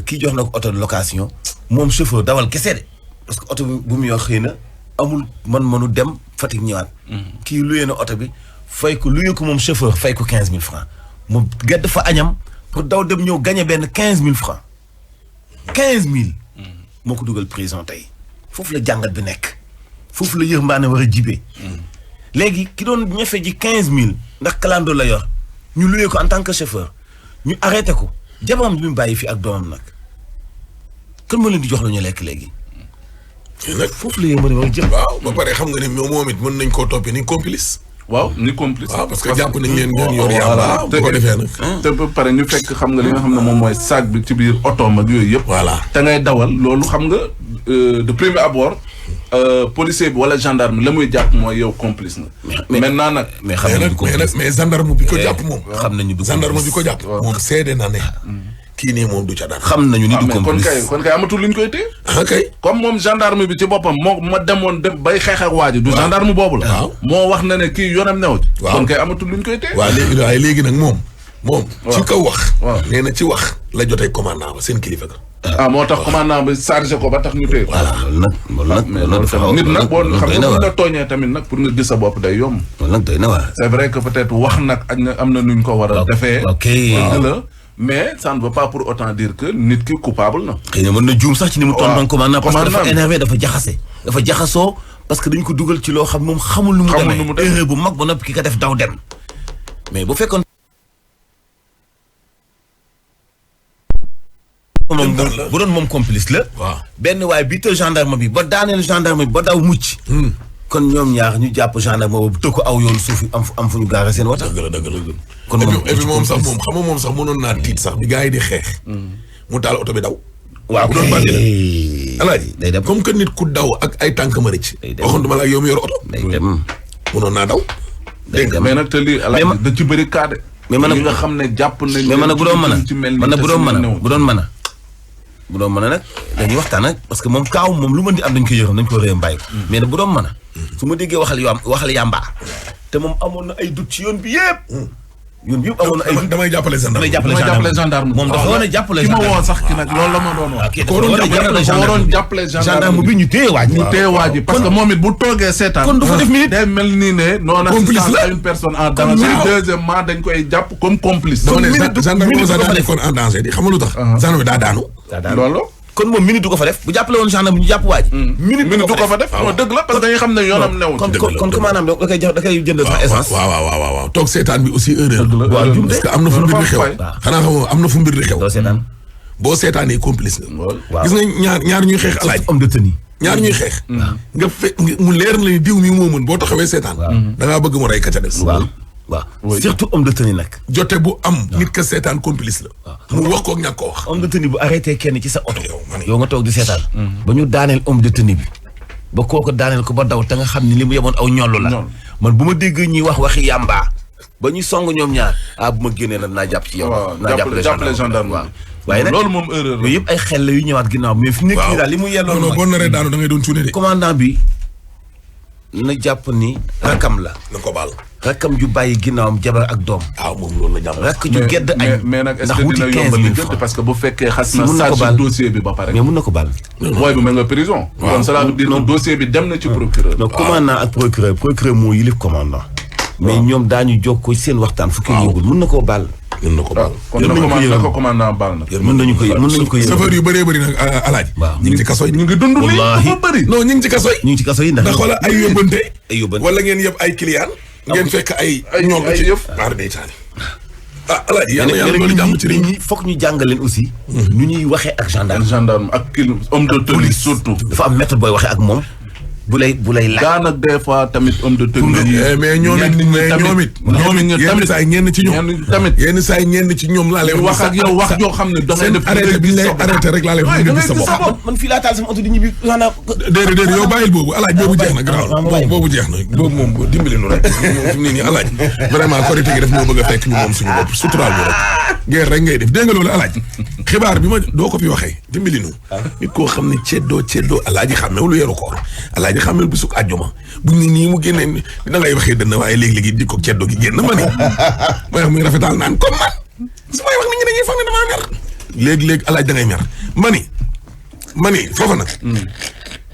Speaker 2: kii jox na ko auto de location moom chauffeur dawal kese de parce que oto bu mu yor xëy na amul mënu dem Fatick ñëwaat kii luyee na oto bi fay ko luyee ko moom chauffeur fay ko 15 000 francs mu gedd fa añam pour daw dem ñëw gagné benn 15 000 francs 15 000 moo ko dugal prison tey foofu la jàngat bi nekk foofu la yërmande war a jibee léegi ki doon ñefe ji 15 000 ndax kalando la yor ñu luyee ko en tant que chauffeur ñu arrêté ko jabaram bi mu bàyyi fi ak doomam nag kan moo leen di jox la ñu lekk léegi
Speaker 5: nag
Speaker 2: foofu la yërmande war a jëm
Speaker 5: waaw ba pare xam nga ne moom it mën nañ koo toppee ni complice
Speaker 16: waaw ni complice
Speaker 5: waaw parce que jàpp nañ leen ngeen yor yàlla bu ko defee nag
Speaker 16: te ba pare ñu fekk xam nga li nga xam ne moom mooy sac bi ci biir otoom ak yooyu yëpp
Speaker 5: voilà
Speaker 16: te ngay dawal loolu xam nga de premier abord policier bi wala gendarme la muy jàpp mooy yow complice nga maintenant nag
Speaker 5: mais gendarme bi ko jàpp moom
Speaker 2: xam nañu du
Speaker 5: gendarme bi ko jàpp moom seede na ne kii nii moom du ca dara
Speaker 2: xam nañu ni du complice
Speaker 16: kon kay amatul luñ koy téye
Speaker 5: kay
Speaker 16: comme moom gendarme bi ci boppam moo ma demoon dem bay xeex ak waa ji du gendarme boobu la moo wax na ne kii yoonam new ci kon kay amatul luñ koy téye
Speaker 5: waaye léegi nag moom ci kaw wax nee na ci wax la jotee commandant ba seen kilifa ga
Speaker 16: moo tax commandant bi chargé ko ba tax ñu téye
Speaker 2: voilà loolu nag
Speaker 16: nit nag boo xam nga la tooñee tamit nag pour nga gis sa bopp day yomb
Speaker 2: loolu nag doy na waar
Speaker 16: c'est vrai que peut-être wax nag am na nuñ ko war a defee la mais ça ne veut pas pour autant dire que nit ki coupable na.
Speaker 2: xëy na mën na juum sax ci ni mu tontoon commandant parce que dafa énervé dafa jaxasoo parce que dañ ko dugal ci loo xam moom xamul nu mu demee erreur bu mag ba noppi ki ka def daw dem mais bu fekkoon moom bu doon moom complice la benn waaye bi te gendarme bi ba daaneel gendarme bi ba daw mucc kon ñoom ñaar ñu jàpp gendarme boobu tëkk ko aw yoon suuf am fu ñu gaare seen wata
Speaker 5: dëgg la kon moom et puis moom sax moom xam nga moom sax mënoon naa tiit sax bi gars yi di xeex mu taal oto bi daw
Speaker 2: waaw
Speaker 5: bu doon bandi la alaaji day dem comme que nit ku daw ak ay tànk ma rëcc waxoon duma la ak yow mi yor oto
Speaker 2: day dem
Speaker 5: mënoon naa daw
Speaker 16: dégg nga mais nag te lii alaaji da ci bëri cas de mais man nga xam ne jàpp nañ
Speaker 2: mais man nag bu doon mën a bu doon mën a nag dañuy waxtaan nag parce que moom kaaw moom lu mën di am dañ ko yërëm dañ ko réem bàyyi ko mais nag bu doon mën a su ma déggee waxal yàmbaa te moom amoon na ay doute ci yoon bi yëpp amoon na ay doute
Speaker 5: damay jàppale
Speaker 16: gendarme
Speaker 2: moom dafa war a jàppale
Speaker 16: gendarme ki ma woo sax ki nag loolu la ma doon wax ko waroon jàppale
Speaker 2: gendarme bi ñu téye waaj
Speaker 16: parce que moom it bu toogee seetaan
Speaker 2: kon du fa def minute
Speaker 16: day mel nii ne non assistance à une personne en danger deuxièmement dañ koy jàpp comme complice
Speaker 5: gendarme sax daa nekkoon en danger di xam nga lu tax gendarme daa daanu
Speaker 16: loolu
Speaker 2: kon moom minute du ko fa def bu jàppale woon gendarme ñu jàpp waaj
Speaker 16: minute du ko fa def non dëgg la parce que dañuy xam ne yoonam new
Speaker 2: kon maanaam da koy jëndal sax essence
Speaker 5: waaw toog seetaan bi aussi erreur parce que am na fu mbir di xew xanaa xamoo am na fu mbir di xew boo seetaanee complice nga gis nga ñaar ñuy xeex alaaj
Speaker 2: homme de tenue
Speaker 5: ñaar ñuy xeex nga fekk mu leer na ni diw mi moo mën boo taxawee seetaan da ngaa bëgg mu rey ka ca des
Speaker 2: waaw surtout homme de tenue nag
Speaker 5: jote bu am nit ka seetaan complice la mu wax ko ak ñàkk ko wax
Speaker 2: homme de tenue bu arrêté kenn ci sa oto yow nga toog di seetaan ba ñu daaneel homme de tenue bi ba kooku daaneel ko ba daw te nga xam ne li mu yemoon aw ñollu la man bu ma dégg ñuy wax waxi yàmbaa ba ñu song ñoom ñaar bu ma génnee nag naa jàpp ci yow naa jàppale gendarme waaw waaye nag
Speaker 16: loolu moom erreur la
Speaker 2: yooyu yëpp ay xel la yu ñëwaat ginnaaw mais fi nekk nii daal li mu yelloon
Speaker 5: non boo naree daanu da ngay doon cuune de
Speaker 2: commandant bi na jàpp ni rakam la
Speaker 5: na ko baal
Speaker 2: rakkam ju bàyyi ginnaawam jabar ak doom.
Speaker 5: waaw moom loolu la jàmm.
Speaker 2: rakk ju gedd añ.
Speaker 16: mais nag est-ce
Speaker 2: ndax
Speaker 16: que
Speaker 2: wuti
Speaker 16: dina
Speaker 2: 15
Speaker 16: yombal
Speaker 2: 000
Speaker 16: li
Speaker 2: francs.
Speaker 16: parce que bu fekkee xas
Speaker 2: Si
Speaker 16: na
Speaker 2: mun na ko
Speaker 16: charge
Speaker 2: baal.
Speaker 16: dossier bi ba pare.
Speaker 2: mais mun na ko baal.
Speaker 16: booy bi mel nga prison. kon cela veut dire que dossier bi dem na ci procureur.
Speaker 2: non commandant ak procureur moo yilif commandant. mais ñoom daañu jokkoo seen waxtaan fu ko yëgul mun na koo baal.
Speaker 5: mën na ko baal.
Speaker 16: kon na ko commandant baal na.
Speaker 2: mën nañu ko yëgal.
Speaker 5: chauffeur yu bëree bëri nag alaaji.
Speaker 2: waaw
Speaker 5: ñu ngi ci kaso yi.
Speaker 16: ñu ngi dund lii
Speaker 2: wallaahi.
Speaker 16: dafa bëri.
Speaker 5: non ñu ngi ci kaso yi.
Speaker 2: ñu ngi ci kaso yi
Speaker 5: ndax xoolal ay yóbbante.
Speaker 2: ay yóbbante.
Speaker 5: wala ngeen yëpp ay client. ngeen fekk ay ñool ko ci yëf. maar day taali. alaaji yàlla yàlla loolu jàmm ci réew mi.
Speaker 2: foog ñu jàngal leen aussi. nu ñuy waxee ak gendarme.
Speaker 16: ak kii homme de tenue surtout.
Speaker 2: dafa am méthode booy waxee ak moom. bu lay laaj.
Speaker 16: daanaka des fois tamit homme de tenue.
Speaker 5: mais ñoom it yenn saa yi ñenn ci ñoom.
Speaker 16: tamit
Speaker 5: yenn saa yi ñenn ci ñoom laa lay
Speaker 16: wax ak yow wax joo xam ne da ngay def
Speaker 5: arrêté bi ñu lay arrêté rek laa lay wax nga gis sa bopp.
Speaker 2: man fii laa taal sama oto di ñibbi xanaa.
Speaker 5: déedéet yow bàyyil boobu alaaj boobu jeex na garaaw boobu jeex na boobu moom dimbali nu rek fi mu ne nii alaaj vraiment korité gi daf ñoo bëgg a fekk ñu moom suñu bopp suturaal ñu rek geer rek ngay def dégg nga loolu alaaj xibaar bi ma doo ko fi waxee dimbali nu nit koo xam ne ceddoo alaaji xàmmewul yeeru koor alaaji xàmmewul bi suk àjjuma buñ ne nii mu génnee da ngay waxee dënn waaye léegi-léegi di ko ceddoo gi génn ma ni may wax muy rafetal naan comme man su may wax nit ñi dañuy foog ne damaa mer léegi-léegi alaaj da ngay mer ma ni foofa nag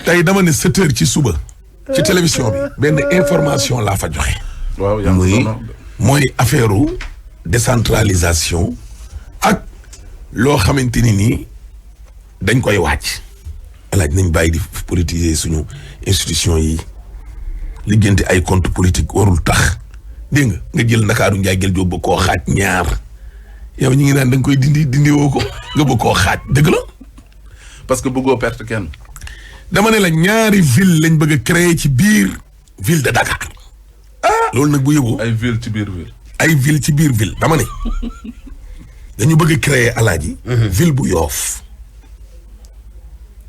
Speaker 5: tey dama ne 7 heures ci suba ci télévision bi benn information laa fa joxe
Speaker 16: waaw
Speaker 5: mooy affaire décentralisation ak loo xamante ni nii dañ koy wàcc alaaj nañ bàyyi di politiser suñu institution yi liggéente ay compte politique warul tax dégg nga jël Ndakaaru njaay gel joo bëgg koo xaaj ñaar yow ñi ngi naan da nga koy dindi woo ko nga bëgg koo xaaj dëgg la
Speaker 16: parce que bëggoo perte kenn
Speaker 5: dama ne la ñaari ville lañ bëgg a créer ci biir ville de Dakar loolu nag bu yóbbu
Speaker 16: ay ville ci biir ville
Speaker 5: ay ville ci biir ville dama ne dañu bëgg a créer alaaji ville bu Yoof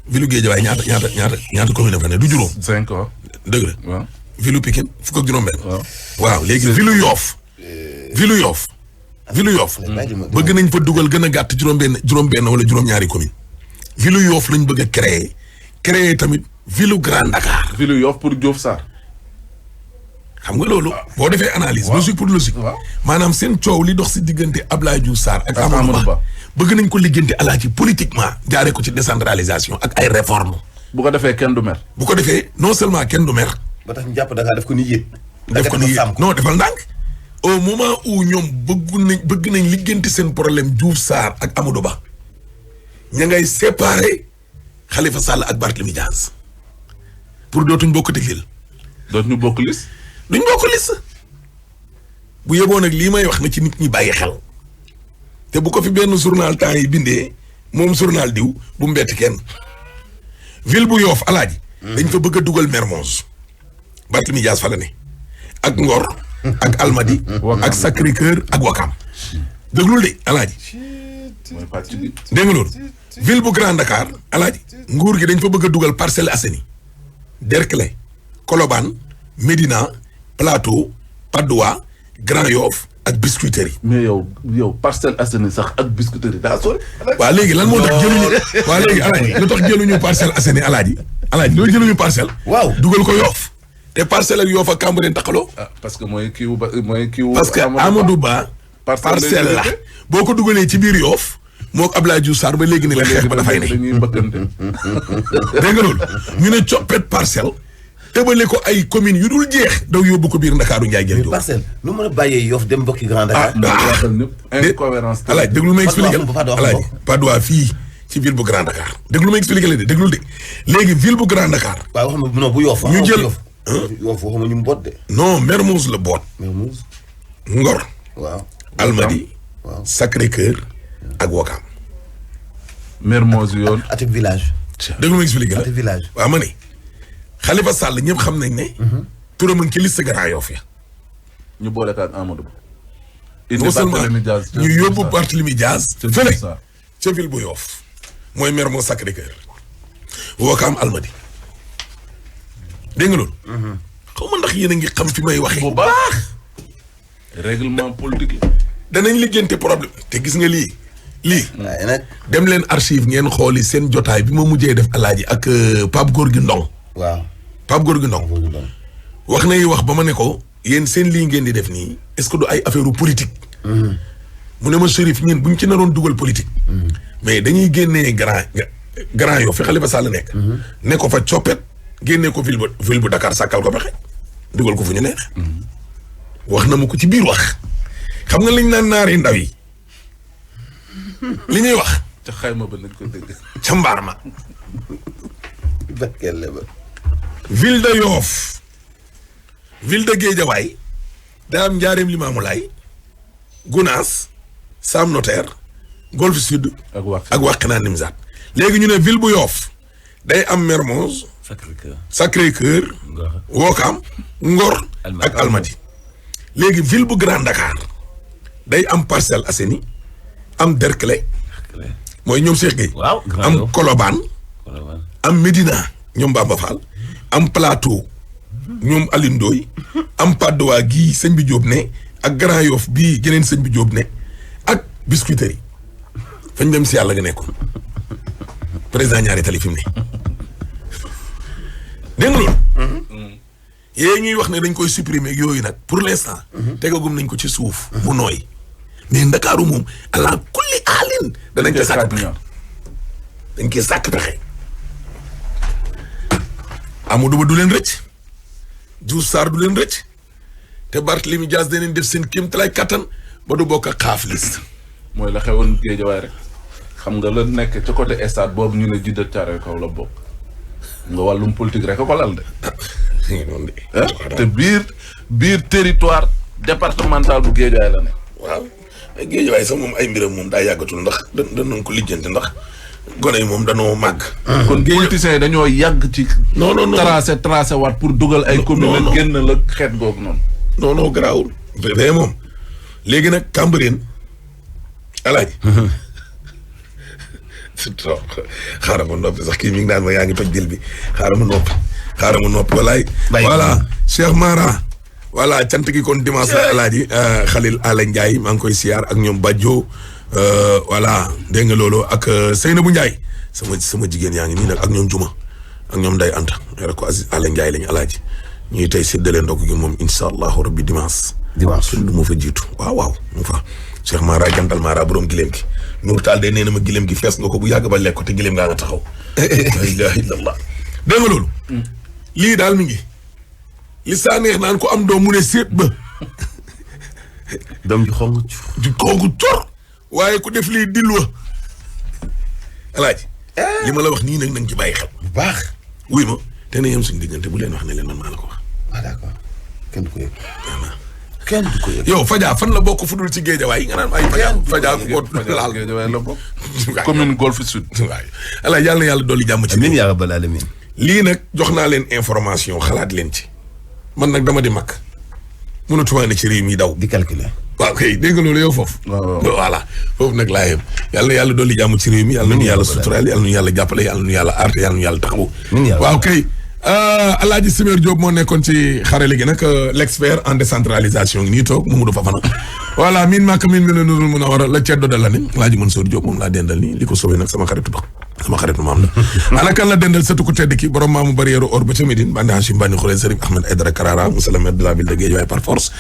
Speaker 5: ville Guédiawaye ñaata commune fa ne du juróom
Speaker 16: 5 ans
Speaker 5: dëgg la
Speaker 16: waaw
Speaker 5: ville Pikine fukk ak juróom-benn waaw léegi ville Yoof bëgg nañ fa dugal gën a gàtt juróom-benn wala juróom-ñaari commune ville Yoof lañ bëgg a créer tamit ville Grand Dakar
Speaker 16: ville Yoof pour Diouf Sarr
Speaker 5: xam nga loolu boo defee analyse logique pour logique maanaam seen coow li dox si diggante Abdoulaye Diouf Sarr ak Amadou Ba bëgg nañ ko liggéente alaaji politiquement jaaree ko ci décentralisation ak ay réforme
Speaker 16: bu ko defee kenn du mer
Speaker 5: bu ko defee non seulement kenn du mer
Speaker 2: ba tax ñu jàpp Dakar def ko ni yéet
Speaker 5: non defal ndànk au moment où ñoom bëgg nañ liggéente seen problème Diouf Sarr ak Amadou Ba ña ngay séparer Khalifa Sall ak Barthélémy Dias pour dootuñ bokk diglil
Speaker 16: dootuñu bokk liste
Speaker 5: duñ bokk liste bu yeboo nag lii may wax na ci nit ñi bàyyi xel te bu ko fi benn journal temps yi bindee moom journal diw bu mbett kenn ville bu Yoof alaaji dañ fa bëgg a dugal Mermoz Barthélémy Dias fa la ne ak Ngor ak Almadi ak Sacré-Cœur ak Wakam déglul de alaaji dégg nga loolu ville bu Grand Dakar alaaji nguur gi dañ fa bëgg a dugal Parcelles Assainies Derklé Colobane Médina Plateau Patte d'Oie Grand Yoff ak Biscuiterie
Speaker 16: mais yow Parcelles Assainies sax ak Biscuiterie daa sori.
Speaker 5: waa léegi lan moo tax jëluñu waa léegi alaaji lu tax jëluñu Parcelles Assainies alaaji loolu jëluñu Parcelles waaw dugal ko Yoff te Parcelles ak Yoff ak Cambérène taxaloo
Speaker 16: parce que mooy kiiwu
Speaker 5: parce que Amadou Ba parcelle la boo ko dugalee ci biir Yoff moo ko Abdoulaye Diouf Sarr ba léegi ni la xeex ba dafay ne
Speaker 16: dañuy mbëkkante
Speaker 5: dégg nga loolu ñu ne coppet parcelle tëbale ko ay communes yu dul jeex daw yóbbu ko biir Ndakaaru Njaay jël
Speaker 2: parcelle lu mën a bàyyee Yoff dem bokki Grand Dakar
Speaker 16: incohérence
Speaker 5: alaaj déglu ma expliqué alaaj Patte d'Oie fii ci ville bu Grand Dakar déglu ma expliqué la de déglul de léegi ville bu Grand Dakar
Speaker 2: waaw wax ma non bu Yoff
Speaker 5: ñu jël
Speaker 2: Yoff waxuma ñu mboot de
Speaker 5: non Mermoz la boot Ngor
Speaker 2: waaw
Speaker 5: Almadi Sacré-Cœur ak Wakam
Speaker 16: Mermoz yoon
Speaker 2: Atik village
Speaker 5: déglu ma expliqué la
Speaker 2: Atik village
Speaker 5: waaw ma ne Khalifa Sall ñëpp xam nañ ne turam a ngi ci liste Grand Yoff ya
Speaker 16: ñu boole ko ak Amadou Ba
Speaker 5: non seulement ñu yóbbu Barthélémy Dias fële ca ville bu Yoff mooy Mermoz Sacré-Cœur Wakam Almadi dégg nga loolu xaw ma ndax yéen a ngi xam fi may waxee
Speaker 16: bu baax règlement politique
Speaker 5: danañ liggéente problème te gis nga lii dem leen archive ngeen xooli seen jotaay bi ma mujjee def alaaji ak Pape Gorgui Ndong
Speaker 2: waaw
Speaker 5: Pape Gorgui Ndong wax nay wax ba ma ne ko yéen seen lii ngeen di def nii est-ce que du ay affaire politique. mu ne ma Chérif ñun buñ ci naroon dugal politique. mais dañuy génnee grand yoo fi Khalifa Sall nekk. ne ko fa coppet génnee ko ville bu Dakar sàkkal ko pexe dugal ko fu ñu neex. wax na ma ko ci biir wax xam nga liñ naan naari ndaw yi li ñuy wax.
Speaker 16: ca xayma ba lañ ko dégg.
Speaker 5: ca mbaar ma. ville de Yoff ville de Guédiawaye daa am Njaareem Limaamulaay Gunaas Sam Notaire Golf Sud ak Wakhinane Nimzatt léegi ñu ne ville bu Yoff day am Mermoz Sacré-Cœur Ouakam Ngor ak Almadies léegi ville bu Grand Dakar day am Parcelles Assainies am Derklé mooy ñoom Cheikh Gueye am Colobane am Médina ñoom Bamba Fall am Plateau ñoom Alioune Ndoye am Patte d'Oie gii sëñ bi Jóob ne ak Grand Yoff bii geneen sëñ bi Jóob ne ak Biscuiterie fañ dem si yàlla nga nekkoon président ñaari tali fi mu ne dégg nga loolu yee ñuy wax ne dañ koy supprimer yooyu nag pour l'instant tegagum nañ ko ci suuf mu nooy mais Ndakaaru moom ala kulli aalin danañ ko sàkk pexe dañ koy sàkk pexe Amadou Ba du leen rëcc Diouf Sarr du leen rëcc te Barthélémy Dias danañ def seen kéemtalaay kattan ba du bokk ak xaaf liste.
Speaker 16: mooy la xewoon Guédiawaye rek xam nga la nekk ca côté stade boobu ñu ne Jidda Thiaroye Kaw la bokk nga wàllum politique rek a ko lal de. te biir territoire départemental bu Guédiawaye la ne.
Speaker 5: waaw Guédiawaye sax moom ay mbiram moom daa yàggatul ndax danañ ko lijjanti ndax. gone yi moom danoo màgg.
Speaker 16: kon politiciens yi dañoo yàgg ci.
Speaker 5: non
Speaker 16: tracé waat pour dugal ay communes génn la xeet googu noonu.
Speaker 5: non garaawul. bee moom léegi nag Cambérène alaaji. xaaral ma noppi sax kii mi ngi naan ma yaa ngi toj jël bi xaaral ma noppi walaay. voilà Cheikh Mara. voilà cant gi kon dimanche la alaaji Khalil Ala Ndiaye maa ngi koy siyaar ak ñoom Badjo. voilà dégg nga loolu ak Seynabou Ndiaye sama jigéen yaa ngi nii nag ak ñoom Juma ak ñoom Nday Anta rek ko Aziz Ala Ndiaye lañu alaaji ñuy tey séddale ndog gi moom incha allahu rabbi dimanche du ma fa jiitu waaw mu fa Cheikh Mara jantal Mara borom gileem gi Nour Taal de nee na ma gileem gi fees nga ko bu yàgg ba lekk ko te gileem ngaa nga taxaw la ilaha illallah dégg nga loolu lii daal mi ngi li saa neex naan ko am doom mu ne séet ba
Speaker 2: doom ju
Speaker 5: xongu cor waaye ku def lii dilwa alaaji li ma la wax nii nag nañ ci bàyyi xel bu baax wuy ma te ne yem suñu diggante bu leen wax ne leen man maa la ko wax
Speaker 2: d'accord kenn du ko yëg
Speaker 5: kenn du ko yëg yow Fadia fan la bokk fudul ci Guédiawaye nga naan ay Fadia ko laal
Speaker 16: Guédiawaye la bokk commune Golf Sud
Speaker 5: waaye ala yàlla na yàlla dolli jàmm ci
Speaker 2: amiin yaa rabbal aalamiin
Speaker 5: lii nag jox naa leen information xalaat leen ci man nag dama di mag mënatuma ne ci réew mi daw
Speaker 2: di calculer
Speaker 5: waaw kay dégg nga loolu yow foofu. voilà foofu nag laa yem yàlla na yàlla dolli jàmm ci réew mi yàlla na ñu yàlla suturaal yàlla na ñu yàlla jàppale yàlla na ñu yàlla aar yàlla na ñu yàlla taxawu. waaw kay Alaaji Simeer Diop moo nekkoon ci xarale gi nag l'expert en décentralisation ngi nii toog Mamadou Fafana. voilà miin maa ko miin nga ne nurul mun a war a la ceddo da la ne Alaaji Mansour Diop moom laa dendal nii li ko soobee nag sama xaritu maam la. ana kan la dendal sëtu ku tedd ki borom maamu barrière or ba ca Médine bandi Hachim Bani Khouré Serigne Ahmed Aïdara Karara monsieur le maire de la ville de Guédiawaye par force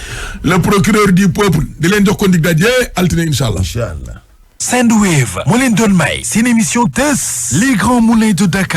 Speaker 5: le procureur du peuple di leen jox ko ndig daje altine incha allah.
Speaker 15: Sandwave moo leen doon may seen émission Teuss les grands moulins de Dakar.